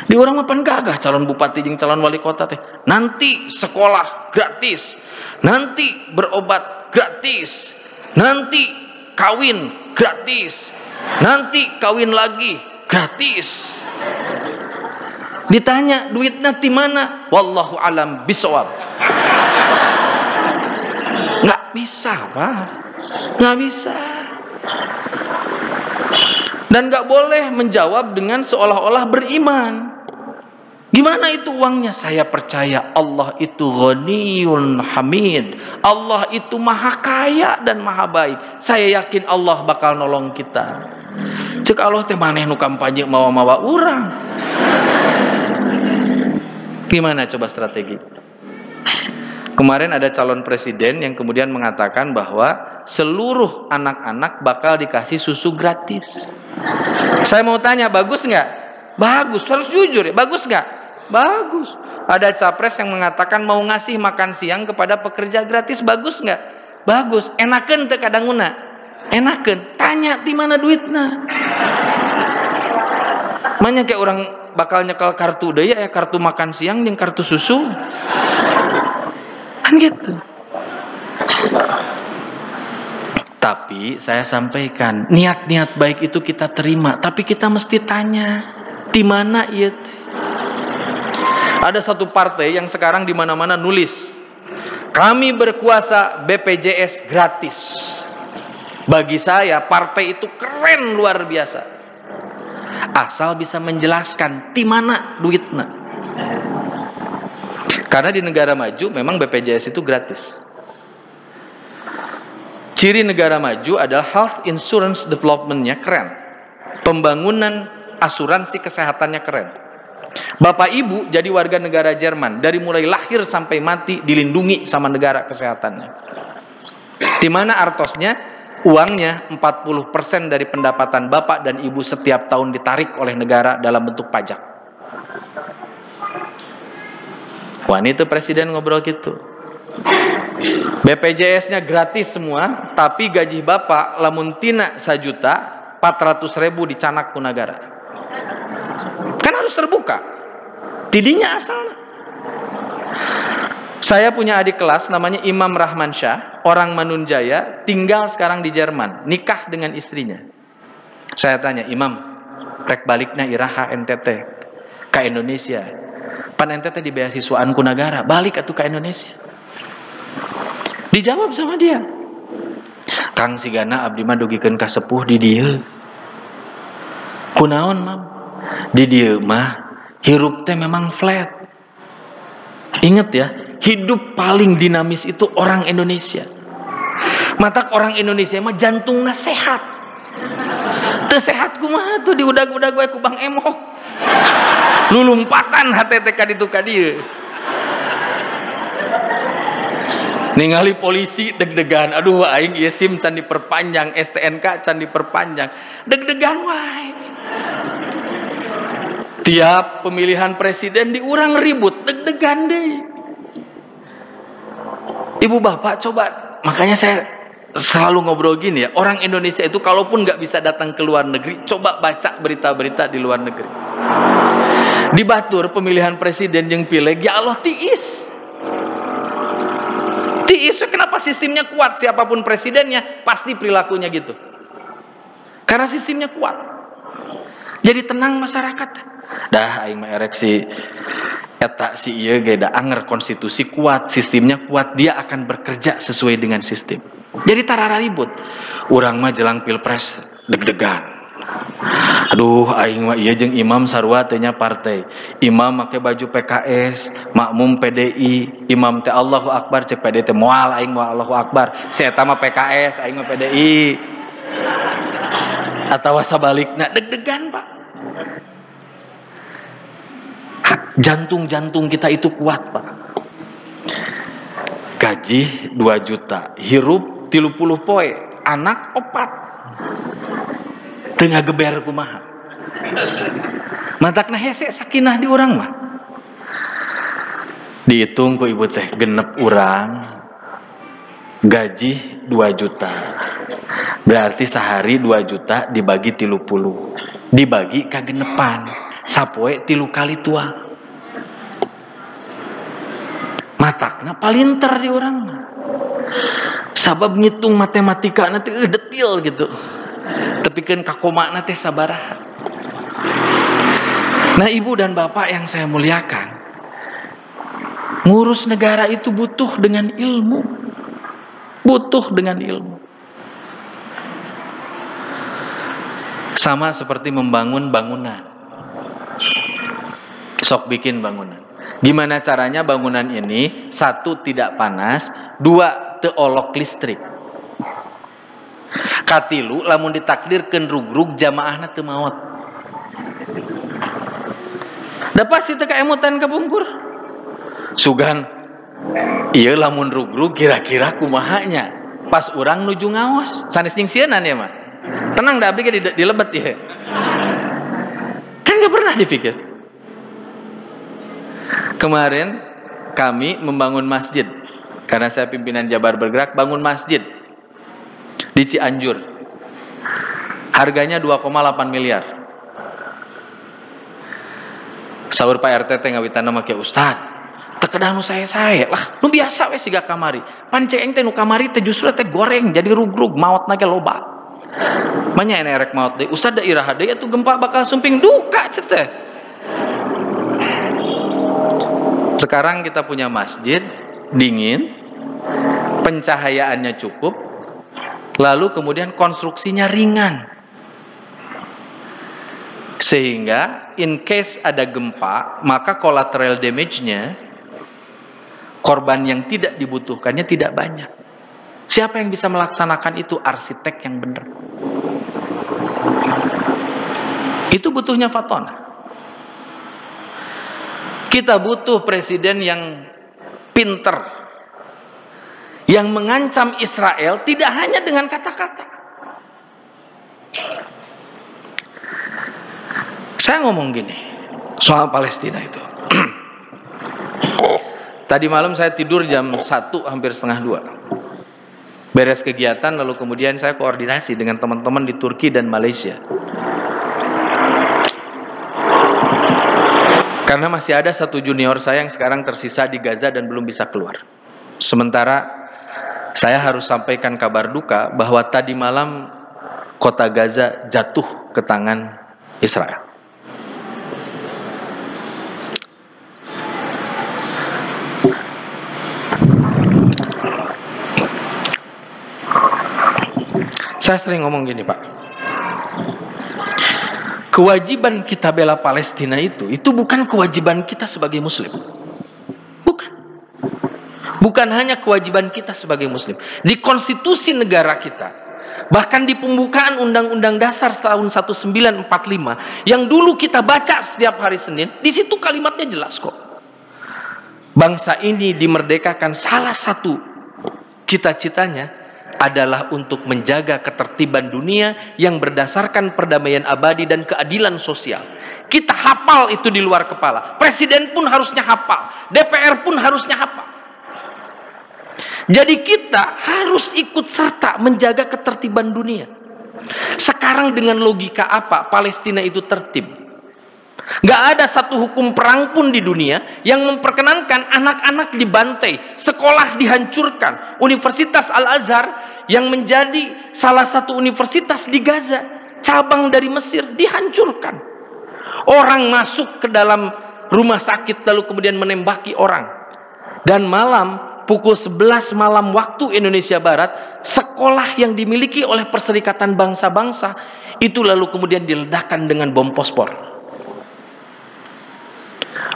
Di orang mapan gagah calon bupati jeung calon wali kota teh. Nanti sekolah gratis, nanti berobat gratis, nanti kawin gratis, nanti kawin lagi gratis. Ditanya duitnya di mana? Wallahu alam bisawab. Nggak bisa, Pak. Nggak bisa. Dan nggak boleh menjawab dengan seolah-olah beriman. Gimana itu uangnya? Saya percaya Allah itu Ghaniyun Hamid. Allah itu maha kaya dan maha baik. Saya yakin Allah bakal nolong kita. Cek Allah teh maneh nu kampanye mawa-mawa urang. Gimana coba strategi? Kemarin ada calon presiden yang kemudian mengatakan bahwa seluruh anak-anak bakal dikasih susu gratis. Saya mau tanya, bagus nggak? Bagus, harus jujur ya. Bagus nggak? Bagus. Ada capres yang mengatakan mau ngasih makan siang kepada pekerja gratis. Bagus nggak? Bagus. Enakeun teu kadanguna? Enakeun. Tanya di mana duitna? Makanya kayak orang bakal nyekel kartu deui ya, kartu makan siang jeung kartu susu. Kan gitu. Tapi saya sampaikan, niat-niat baik itu kita terima, tapi kita mesti tanya, di mana ieu teh? Ada satu partai yang sekarang di mana-mana nulis, kami berkuasa BPJS gratis. Bagi saya partai itu keren luar biasa. Asal bisa menjelaskan di mana duitnya. Karena di negara maju memang BPJS itu gratis. Ciri negara maju adalah health insurance development-nya keren. Pembangunan asuransi kesehatannya keren. Bapak ibu jadi warga negara Jerman, dari mulai lahir sampai mati dilindungi sama negara kesehatannya. Di mana artosnya uangnya 40% dari pendapatan bapak dan ibu setiap tahun ditarik oleh negara dalam bentuk pajak. Wanita presiden ngobrol gitu. BPJS-nya gratis semua, tapi gaji bapak lamun tina 1 juta 400.000 dicanak ku negara. Kan harus terbuka. Tidinya asalnya. Saya punya adik kelas namanya Imam Rahman Syah, orang Manunjaya, tinggal sekarang di Jerman, nikah dengan istrinya. Saya tanya, Imam, rek balikna iraha NTT ke Indonesia. Pan NTT di beasiswaan ku negara, balik atuh ke Indonesia. Dijawab sama dia, Kang sigana abdi mah dugikeun ka sepuh di dieu. Kunaon, Mam? Di dieu mah hirup teh memang flat. Ingat ya, hidup paling dinamis itu orang Indonesia. Matak orang Indonesia mah jantungna sehat. Teu sehat kumaha tuh diudag-udag we ku Bang Emok. Lulumpatan HTT ka ditu ka dieu. Ningali polisi deg-degan, aduh aing ieu SIM can diperpanjang, STNK can diperpanjang, deg-degan wae. Tiap pemilihan presiden diurang ribut, deg-degan deh. Ibu bapak coba, makanya saya selalu ngobrol gini ya, orang Indonesia itu kalaupun nggak bisa datang ke luar negeri, coba baca berita-berita di luar negeri. Di Batur pemilihan presiden yang pileg, ya Allah tiis. Tiis, kenapa sistemnya kuat? Siapapun presidennya pasti perilakunya gitu. Karena sistemnya kuat. Jadi tenang masyarakat. Dah aing mah ereksi eta si ieu ge da anger konstitusi kuat, sistemnya kuat, dia akan bekerja sesuai dengan sistem. Jadi tarara ribut. Urang mah jelang pilpres deg-degan. Aduh aing mah ieu jeung imam sarua teh nya partai. Imam make baju PKS, makmum PDI, imam teh Allahu Akbar cek PDI teh moal aing moal Allahu Akbar. Si eta mah PKS, aing mah PDI. Atawa sabalikna deg-degan, Pak. Jantung-jantung kita itu kuat, Pak. Gaji 2 juta, hirup 30 poe, anak 4. Tengah geber kumaha. Mantakna hese sakinah di urang mah. Dihitung ku ibu teh genep urang, gaji 2 juta. Berarti sehari 2 juta dibagi 30. Dibagi ka genepan. Sapoe 3 kali tuang. Matakna palinter di urang. Sabab ngitung matematika nanti detil gitu. Tepikeun ka koma teh sabaraha. Nah, ibu dan bapak yang saya muliakan, ngurus negara itu butuh dengan ilmu. Butuh dengan ilmu. Sama seperti membangun bangunan. Sok bikin bangunan. Gimana caranya bangunan ini? Satu, tidak panas. Dua, teolok listrik. Katilu, lamun ditakdirkeun rugrug jamaahna teu maot. Da pasti teu kaemutan kapungkur. Sugan, ieu lamun rugrug kira-kira kumahanya. Pas urang nuju ngaos, sanes jeung sieunnan ya mah. Tenang da abdi ge dilebet ya. Kan gak pernah dipikir. Kemarin kami membangun masjid. Karena saya pimpinan Jabar Bergerak, bangun masjid di Cianjur. Harganya 2,8 miliar. Saur Pak RT teh ngawitanna make Ustad. Teu kedah nu sae-sae lah, nu biasa we siga kamari. Panceeng teh nu kamari teh justru teh goreng jadi rugrug, maotna ge loba. Manya erek maot deui. Ustad da iraha deui atuh gempa bakal sumping duka cenah teh. Sekarang kita punya masjid dingin, pencahayaannya cukup, lalu kemudian konstruksinya ringan, sehingga in case ada gempa, maka collateral damage-nya, korban yang tidak dibutuhkannya tidak banyak. Siapa yang bisa melaksanakan itu? Arsitek yang benar. Itu butuhnya fatona. Kita butuh presiden yang pinter, yang mengancam Israel tidak hanya dengan kata-kata. Saya ngomong gini soal Palestina itu. Tadi malam saya tidur jam 1 hampir setengah 2. Beres kegiatan lalu kemudian saya koordinasi dengan teman-teman di Turki dan Malaysia. Karena masih ada satu junior saya yang sekarang tersisa di Gaza dan belum bisa keluar. Sementara saya harus sampaikan kabar duka bahwa tadi malam kota Gaza jatuh ke tangan Israel. Saya sering ngomong gini, Pak. Kewajiban kita bela Palestina itu bukan kewajiban kita sebagai muslim. Bukan. Bukan hanya kewajiban kita sebagai muslim. Di konstitusi negara kita, bahkan di pembukaan Undang-Undang Dasar tahun 1945 yang dulu kita baca setiap hari Senin, di situ kalimatnya jelas kok. Bangsa ini dimerdekakan, salah satu cita-citanya adalah untuk menjaga ketertiban dunia yang berdasarkan perdamaian abadi dan keadilan sosial. Kita hafal itu di luar kepala. Presiden pun harusnya hafal. DPR pun harusnya hafal. Jadi kita harus ikut serta menjaga ketertiban dunia. Sekarang dengan logika apa Palestina itu tertib? Gak ada satu hukum perang pun di dunia yang memperkenankan anak-anak dibantai, sekolah dihancurkan. Universitas Al-Azhar yang menjadi salah satu universitas di Gaza, cabang dari Mesir, dihancurkan. Orang masuk ke dalam rumah sakit lalu kemudian menembaki orang. Dan malam pukul 11 malam waktu Indonesia Barat, sekolah yang dimiliki oleh Perserikatan Bangsa-Bangsa itu lalu kemudian diledakkan dengan bom fosfor.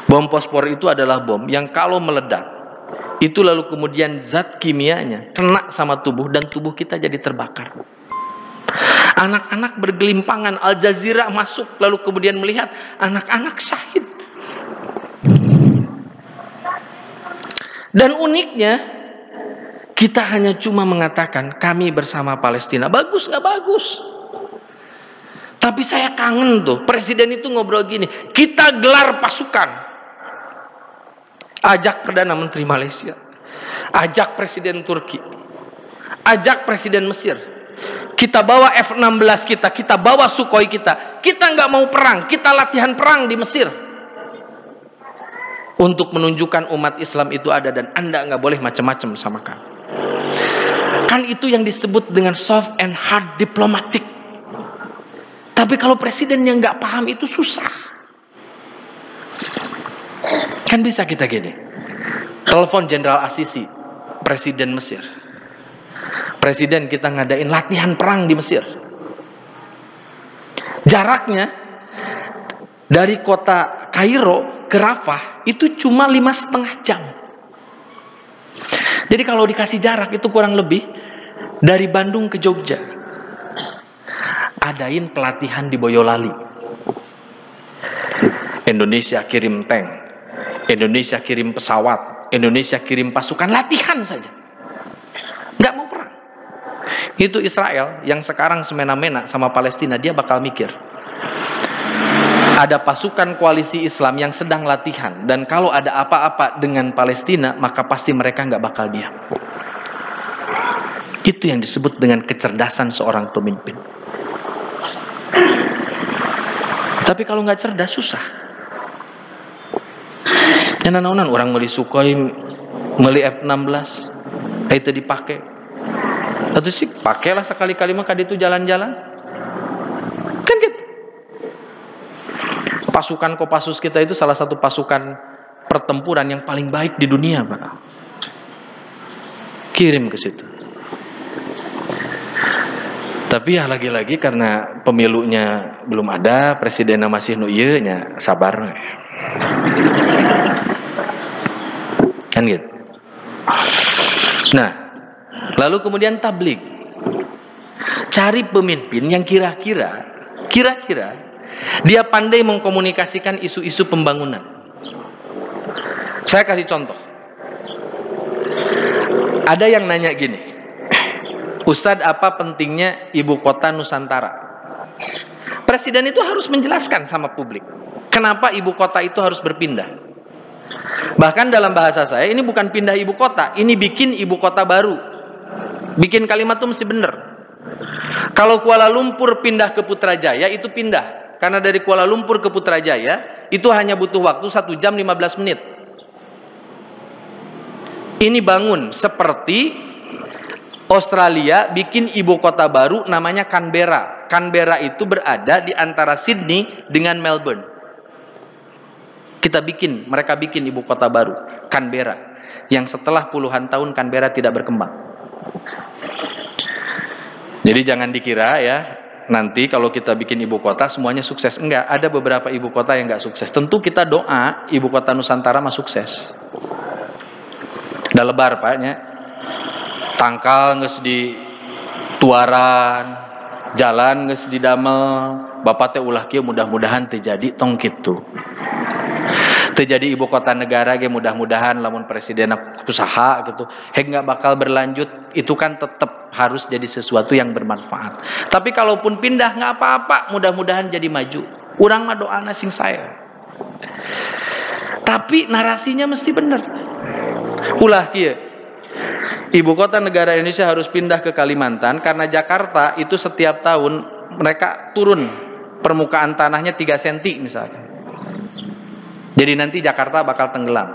Bom fosfor itu adalah bom yang kalau meledak, itu lalu kemudian zat kimianya kena sama tubuh dan tubuh kita jadi terbakar. Anak-anak bergelimpangan, Al Jazeera masuk lalu kemudian melihat anak-anak syahid. Dan uniknya, kita hanya cuma mengatakan kami bersama Palestina. Bagus gak bagus? Tapi saya kangen tuh, presiden itu ngobrol gini, kita gelar pasukan. Ajak Perdana Menteri Malaysia, ajak Presiden Turki, ajak Presiden Mesir. Kita bawa F-16 kita bawa Sukhoi kita. Kita nggak mau perang, kita latihan perang di Mesir. Untuk menunjukkan umat Islam itu ada dan Anda nggak boleh macam-macam sama kami. Kan itu yang disebut dengan soft and hard diplomatic. Tapi kalau presiden yang nggak paham itu susah. Kan bisa kita gini, telepon Jenderal Asisi, Presiden Mesir. Presiden, kita ngadain latihan perang di Mesir. Jaraknya dari kota Kairo ke Rafah itu cuma 5,5 jam. Jadi kalau dikasih jarak itu kurang lebih dari Bandung ke Jogja. Adain pelatihan di Boyolali. Indonesia kirim tank, Indonesia kirim pesawat, Indonesia kirim pasukan, latihan saja. Nggak mau perang. Itu Israel yang sekarang semena-mena sama Palestina, dia bakal mikir. Ada pasukan koalisi Islam yang sedang latihan, dan kalau ada apa-apa dengan Palestina, maka pasti mereka nggak bakal diam. Itu yang disebut dengan kecerdasan seorang pemimpin. Tapi kalau nggak cerdas, susah. Yang naonan orang meli Sukhoi, meli F-16, itu dipakai. Atau sih pakailah sekali-kali maka itu jalan-jalan. Kan gitu. Pasukan Kopassus kita itu salah satu pasukan pertempuran yang paling baik di dunia, Pak. Kirim ke situ. Tapi ya lagi-lagi karena pemilunya belum ada, presidennya masih nu ieu nya, sabar. Kan gitu. Nah, lalu kemudian tabligh. Cari pemimpin yang kira-kira dia pandai mengkomunikasikan isu-isu pembangunan. Saya kasih contoh. Ada yang nanya gini, Ustadz, apa pentingnya ibu kota Nusantara? Presiden itu harus menjelaskan sama publik kenapa ibu kota itu harus berpindah. Bahkan dalam bahasa saya, ini bukan pindah ibu kota, ini bikin ibu kota baru. Bikin kalimat itu mesti benar. Kalau Kuala Lumpur pindah ke Putrajaya, itu pindah. Karena dari Kuala Lumpur ke Putrajaya, itu hanya butuh waktu 1 jam 15 menit. Ini bangun seperti Australia bikin ibu kota baru namanya Canberra. Canberra itu berada di antara Sydney dengan Melbourne. Mereka bikin ibu kota baru, Canberra, yang setelah puluhan tahun Canberra tidak berkembang. Jadi jangan dikira ya, nanti kalau kita bikin ibu kota semuanya sukses. Enggak, ada beberapa ibu kota yang enggak sukses. Tentu kita doa ibu kota Nusantara mah sukses. Dah lebar paknya, tangkal nges di tuaran, jalan nges di damel, bapak teh ulah kieu mudah-mudahan terjadi tong kitu. Terjadi ibu kota negara ge mudah-mudahan lamun presiden usaha gitu nggak bakal berlanjut, itu kan tetap harus jadi sesuatu yang bermanfaat. Tapi kalaupun pindah nggak apa-apa, mudah-mudahan jadi maju. Urang mah doana sing saya. Tapi narasinya mesti bener. Ulah kieu, ibu kota negara Indonesia harus pindah ke Kalimantan karena Jakarta itu setiap tahun mereka turun permukaan tanahnya 3 cm misalnya. Jadi nanti Jakarta bakal tenggelam.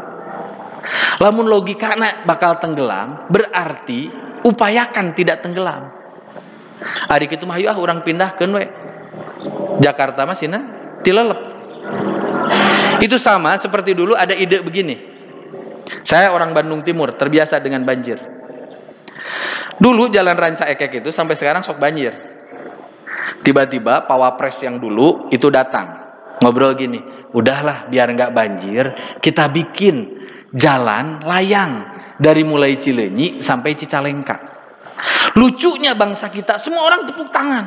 Lamun logikana bakal tenggelam, berarti upayakan tidak tenggelam. Adik itu mah orang pindahkeun we. Jakarta mah sina tilelep. Itu sama seperti dulu ada ide begini. Saya orang Bandung Timur, terbiasa dengan banjir. Dulu jalan Ranca Ekek itu sampai sekarang sok banjir. Tiba-tiba Pawapres yang dulu itu datang. Ngobrol gini, udahlah biar nggak banjir, kita bikin jalan layang dari mulai Cileunyi sampai Cicalengka. Lucunya bangsa kita, semua orang tepuk tangan.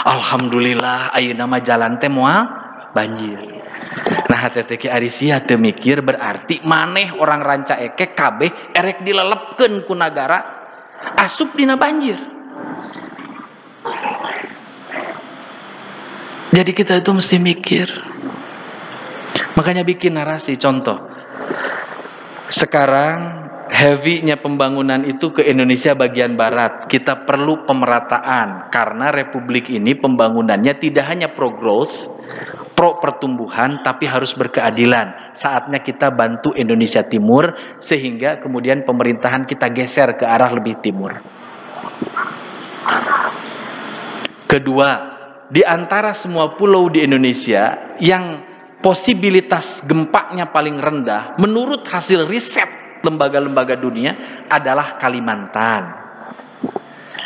Alhamdulillah, ayeuna mah jalan teh moal banjir. Nah, teteki ari sia teu mikir berarti maneh orang Ranca Ekek kabeh erek dilelepkeun ku nagara asup dina banjir. Jadi kita itu mesti mikir. Makanya bikin narasi. Contoh, sekarang heavy-nya pembangunan itu ke Indonesia bagian barat. Kita perlu pemerataan karena republik ini pembangunannya tidak hanya pro growth, pro pertumbuhan, tapi harus berkeadilan. Saatnya kita bantu Indonesia Timur sehingga kemudian pemerintahan kita geser ke arah lebih timur. Kedua, di antara semua pulau di Indonesia yang posibilitas gempanya paling rendah menurut hasil riset lembaga-lembaga dunia adalah Kalimantan.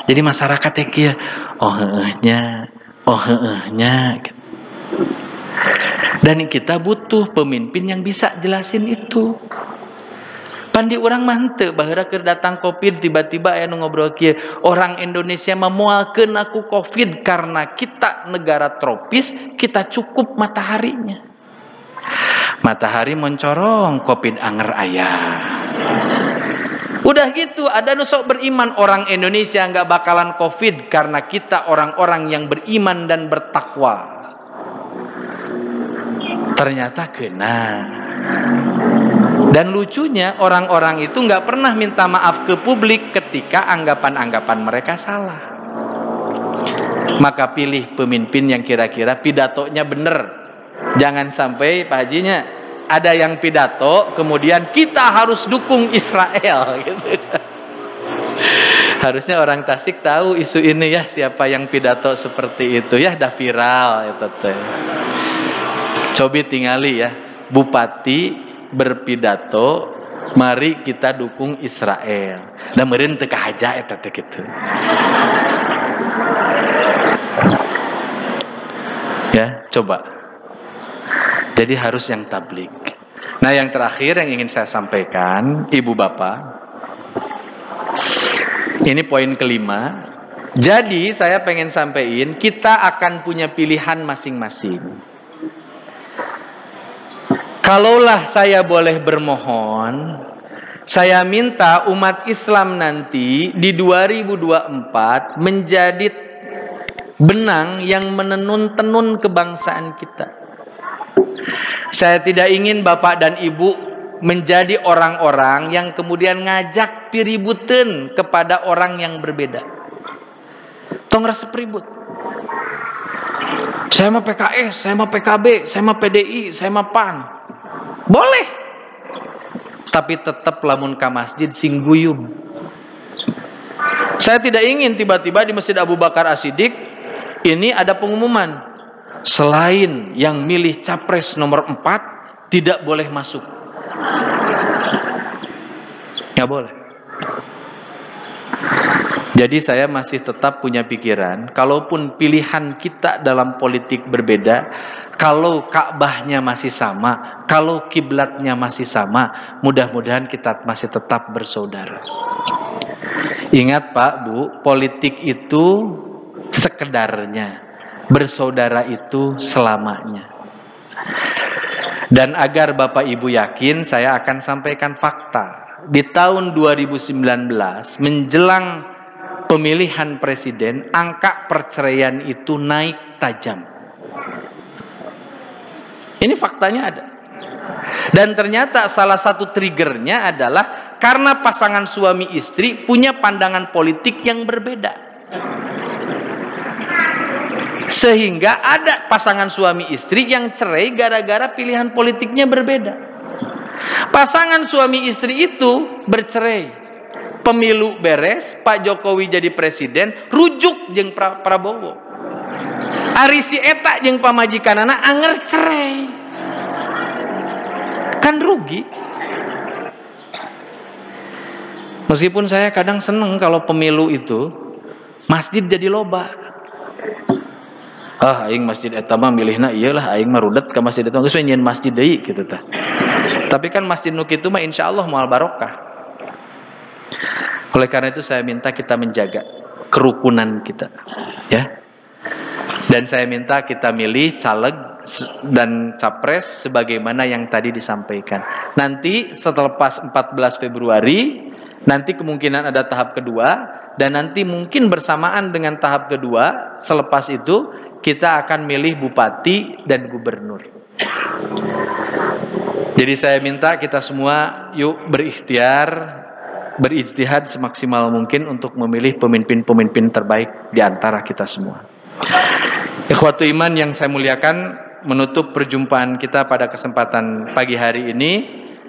Jadi masyarakat ya oh heehnya gitu. Dan kita butuh pemimpin yang bisa jelasin itu. Pandi orang mantep bahwa keur datang COVID tiba-tiba aya nu ngobrol kieu, orang Indonesia memualkeun aku COVID karena kita negara tropis, kita cukup mataharinya. Matahari mencorong, COVID anger aya. Udah gitu, ada nu sok beriman orang Indonesia nggak bakalan COVID karena kita orang-orang yang beriman dan bertakwa. Ternyata kena. Dan lucunya orang-orang itu nggak pernah minta maaf ke publik ketika anggapan-anggapan mereka salah. Maka pilih pemimpin yang kira-kira pidatonya bener. Jangan sampai Pak Hajinya ada yang pidato kemudian kita harus dukung Israel gitu. Harusnya orang Tasik tahu isu ini ya, siapa yang pidato seperti itu ya, dah viral itu teh. Cobi tingali ya, bupati berpidato mari kita dukung Israel. Da meureun teu kahaja eta teh kitu. Ya, coba. Jadi harus yang tablik. Nah, yang terakhir yang ingin saya sampaikan, Ibu Bapak. Ini poin kelima. Jadi saya pengen sampaikan kita akan punya pilihan masing-masing. Kalaulah saya boleh bermohon, saya minta umat Islam nanti di 2024 menjadi benang yang menenun-tenun kebangsaan kita. Saya tidak ingin Bapak dan Ibu menjadi orang-orang yang kemudian ngajak piributeun kepada orang yang berbeda. Tong resep ribut. Saya mah PKS, saya mah PKB, saya mah PDI, saya mah PAN. Boleh. Tapi tetap lamun ka masjid sing guyub. Saya tidak ingin tiba-tiba di Masjid Abu Bakar As-Siddiq ini ada pengumuman. Selain yang milih capres nomor 4 tidak boleh masuk. Nggak boleh. Jadi saya masih tetap punya pikiran, kalaupun pilihan kita dalam politik berbeda, kalau Ka'bahnya masih sama, kalau kiblatnya masih sama, mudah-mudahan kita masih tetap bersaudara. Ingat Pak, Bu, politik itu sekedarnya, bersaudara itu selamanya. Dan agar Bapak Ibu yakin, saya akan sampaikan fakta. Di tahun 2019, menjelang pemilihan presiden, angka perceraian itu naik tajam. Ini faktanya ada. Dan ternyata salah satu triggernya adalah karena pasangan suami istri punya pandangan politik yang berbeda. Sehingga ada pasangan suami istri yang cerai gara-gara pilihan politiknya berbeda. Pasangan suami istri itu bercerai. Pemilu beres, Pak Jokowi jadi presiden, rujuk jeung Prabowo. Ari si eta jeung pamajikanana anger cerai. Kan rugi. Meskipun saya kadang seneng kalau pemilu itu masjid jadi loba. Aing masjid eta mah milihna iyalah aing mah rudet ka masjid eta geus nyeun masjid deui kitu tah. Tapi kan masjid nu kitu mah insyaallah moal barokah. Oleh karena itu saya minta kita menjaga kerukunan kita, ya. Dan saya minta kita milih caleg dan capres sebagaimana yang tadi disampaikan. Nanti setelah pas 14 Februari, nanti kemungkinan ada tahap kedua, dan nanti mungkin bersamaan dengan tahap kedua, selepas itu kita akan milih bupati dan gubernur. Jadi saya minta kita semua yuk berikhtiar, berijtihad semaksimal mungkin untuk memilih pemimpin-pemimpin terbaik di antara kita semua. Ikhwatu iman yang saya muliakan, menutup perjumpaan kita pada kesempatan pagi hari ini,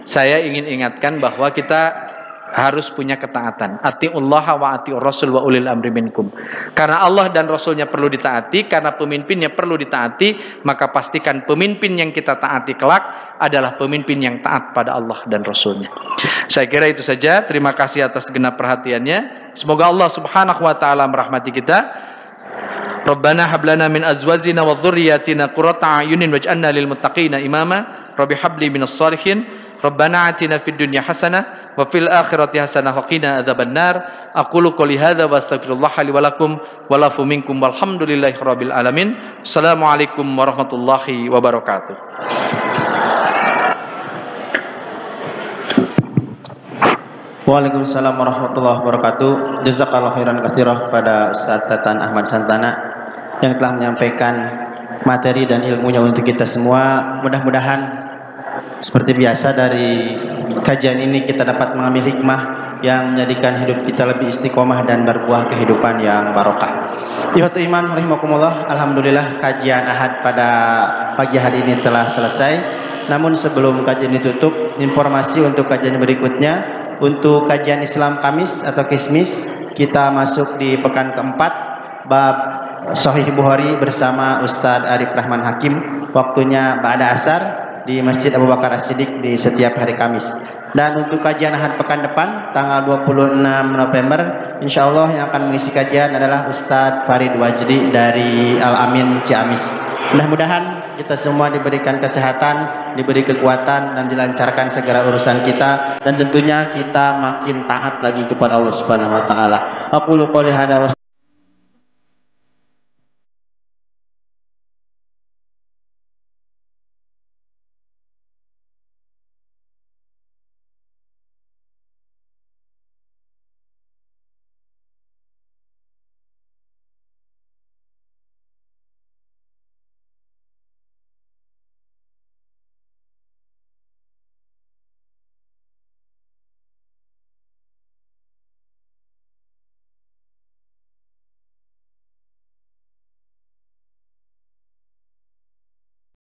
saya ingin ingatkan bahwa kita harus punya ketaatan. Atiullaha wa atiur rasul wa ulil amri minkum. Karena Allah dan Rasulnya perlu ditaati, karena pemimpinnya perlu ditaati, maka pastikan pemimpin yang kita taati kelak adalah pemimpin yang taat pada Allah dan Rasulnya. Saya kira itu saja. Terima kasih atas segenap perhatiannya. Semoga Allah subhanahu wa ta'ala merahmati kita. Rabbana hab lana min azwajina wa dhurriyyatina qurrata a'yunin waj'alna lil muttaqina imama. Rabbi habli minas shalihin. Rabbana atina fid dunya hasanah wa fil akhirati hasanah wa qina adzabannar. Aqulu qouli hadza wa astaghfirullah li wa lakum wa lafu minkum walhamdulillahi rabbil alamin. Assalamualaikum warahmatullahi wabarakatuh. Waalaikumsalam warahmatullahi wabarakatuh. Jazakallahu khairan katsirah kepada Ustaz Tatan Ahmad Santana yang telah menyampaikan materi dan ilmunya untuk kita semua. Mudah-mudahan seperti biasa dari kajian ini kita dapat mengambil hikmah yang menjadikan hidup kita lebih istiqomah dan berbuah kehidupan yang barokah. Ikhwatu iman rahimakumullah, alhamdulillah kajian Ahad pada pagi hari ini telah selesai. Namun sebelum kajian ditutup, informasi untuk kajian berikutnya. Untuk kajian Islam Kamis atau Kismis, kita masuk di pekan keempat bab Sahih Bukhari bersama Ustadz Arif Rahman Hakim. Waktunya ba'da asar di Masjid Abu Bakar As-Siddiq di setiap hari Kamis. Dan untuk kajian Ahad pekan depan tanggal 26 November, insya Allah yang akan mengisi kajian adalah Ustadz Farid Wajdi dari Al-Amin Ciamis. Mudah-mudahan kita semua diberikan kesehatan, diberi kekuatan, dan dilancarkan segala urusan kita, dan tentunya kita makin taat lagi kepada Allah Subhanahu wa taala. Aqulu qouli hadza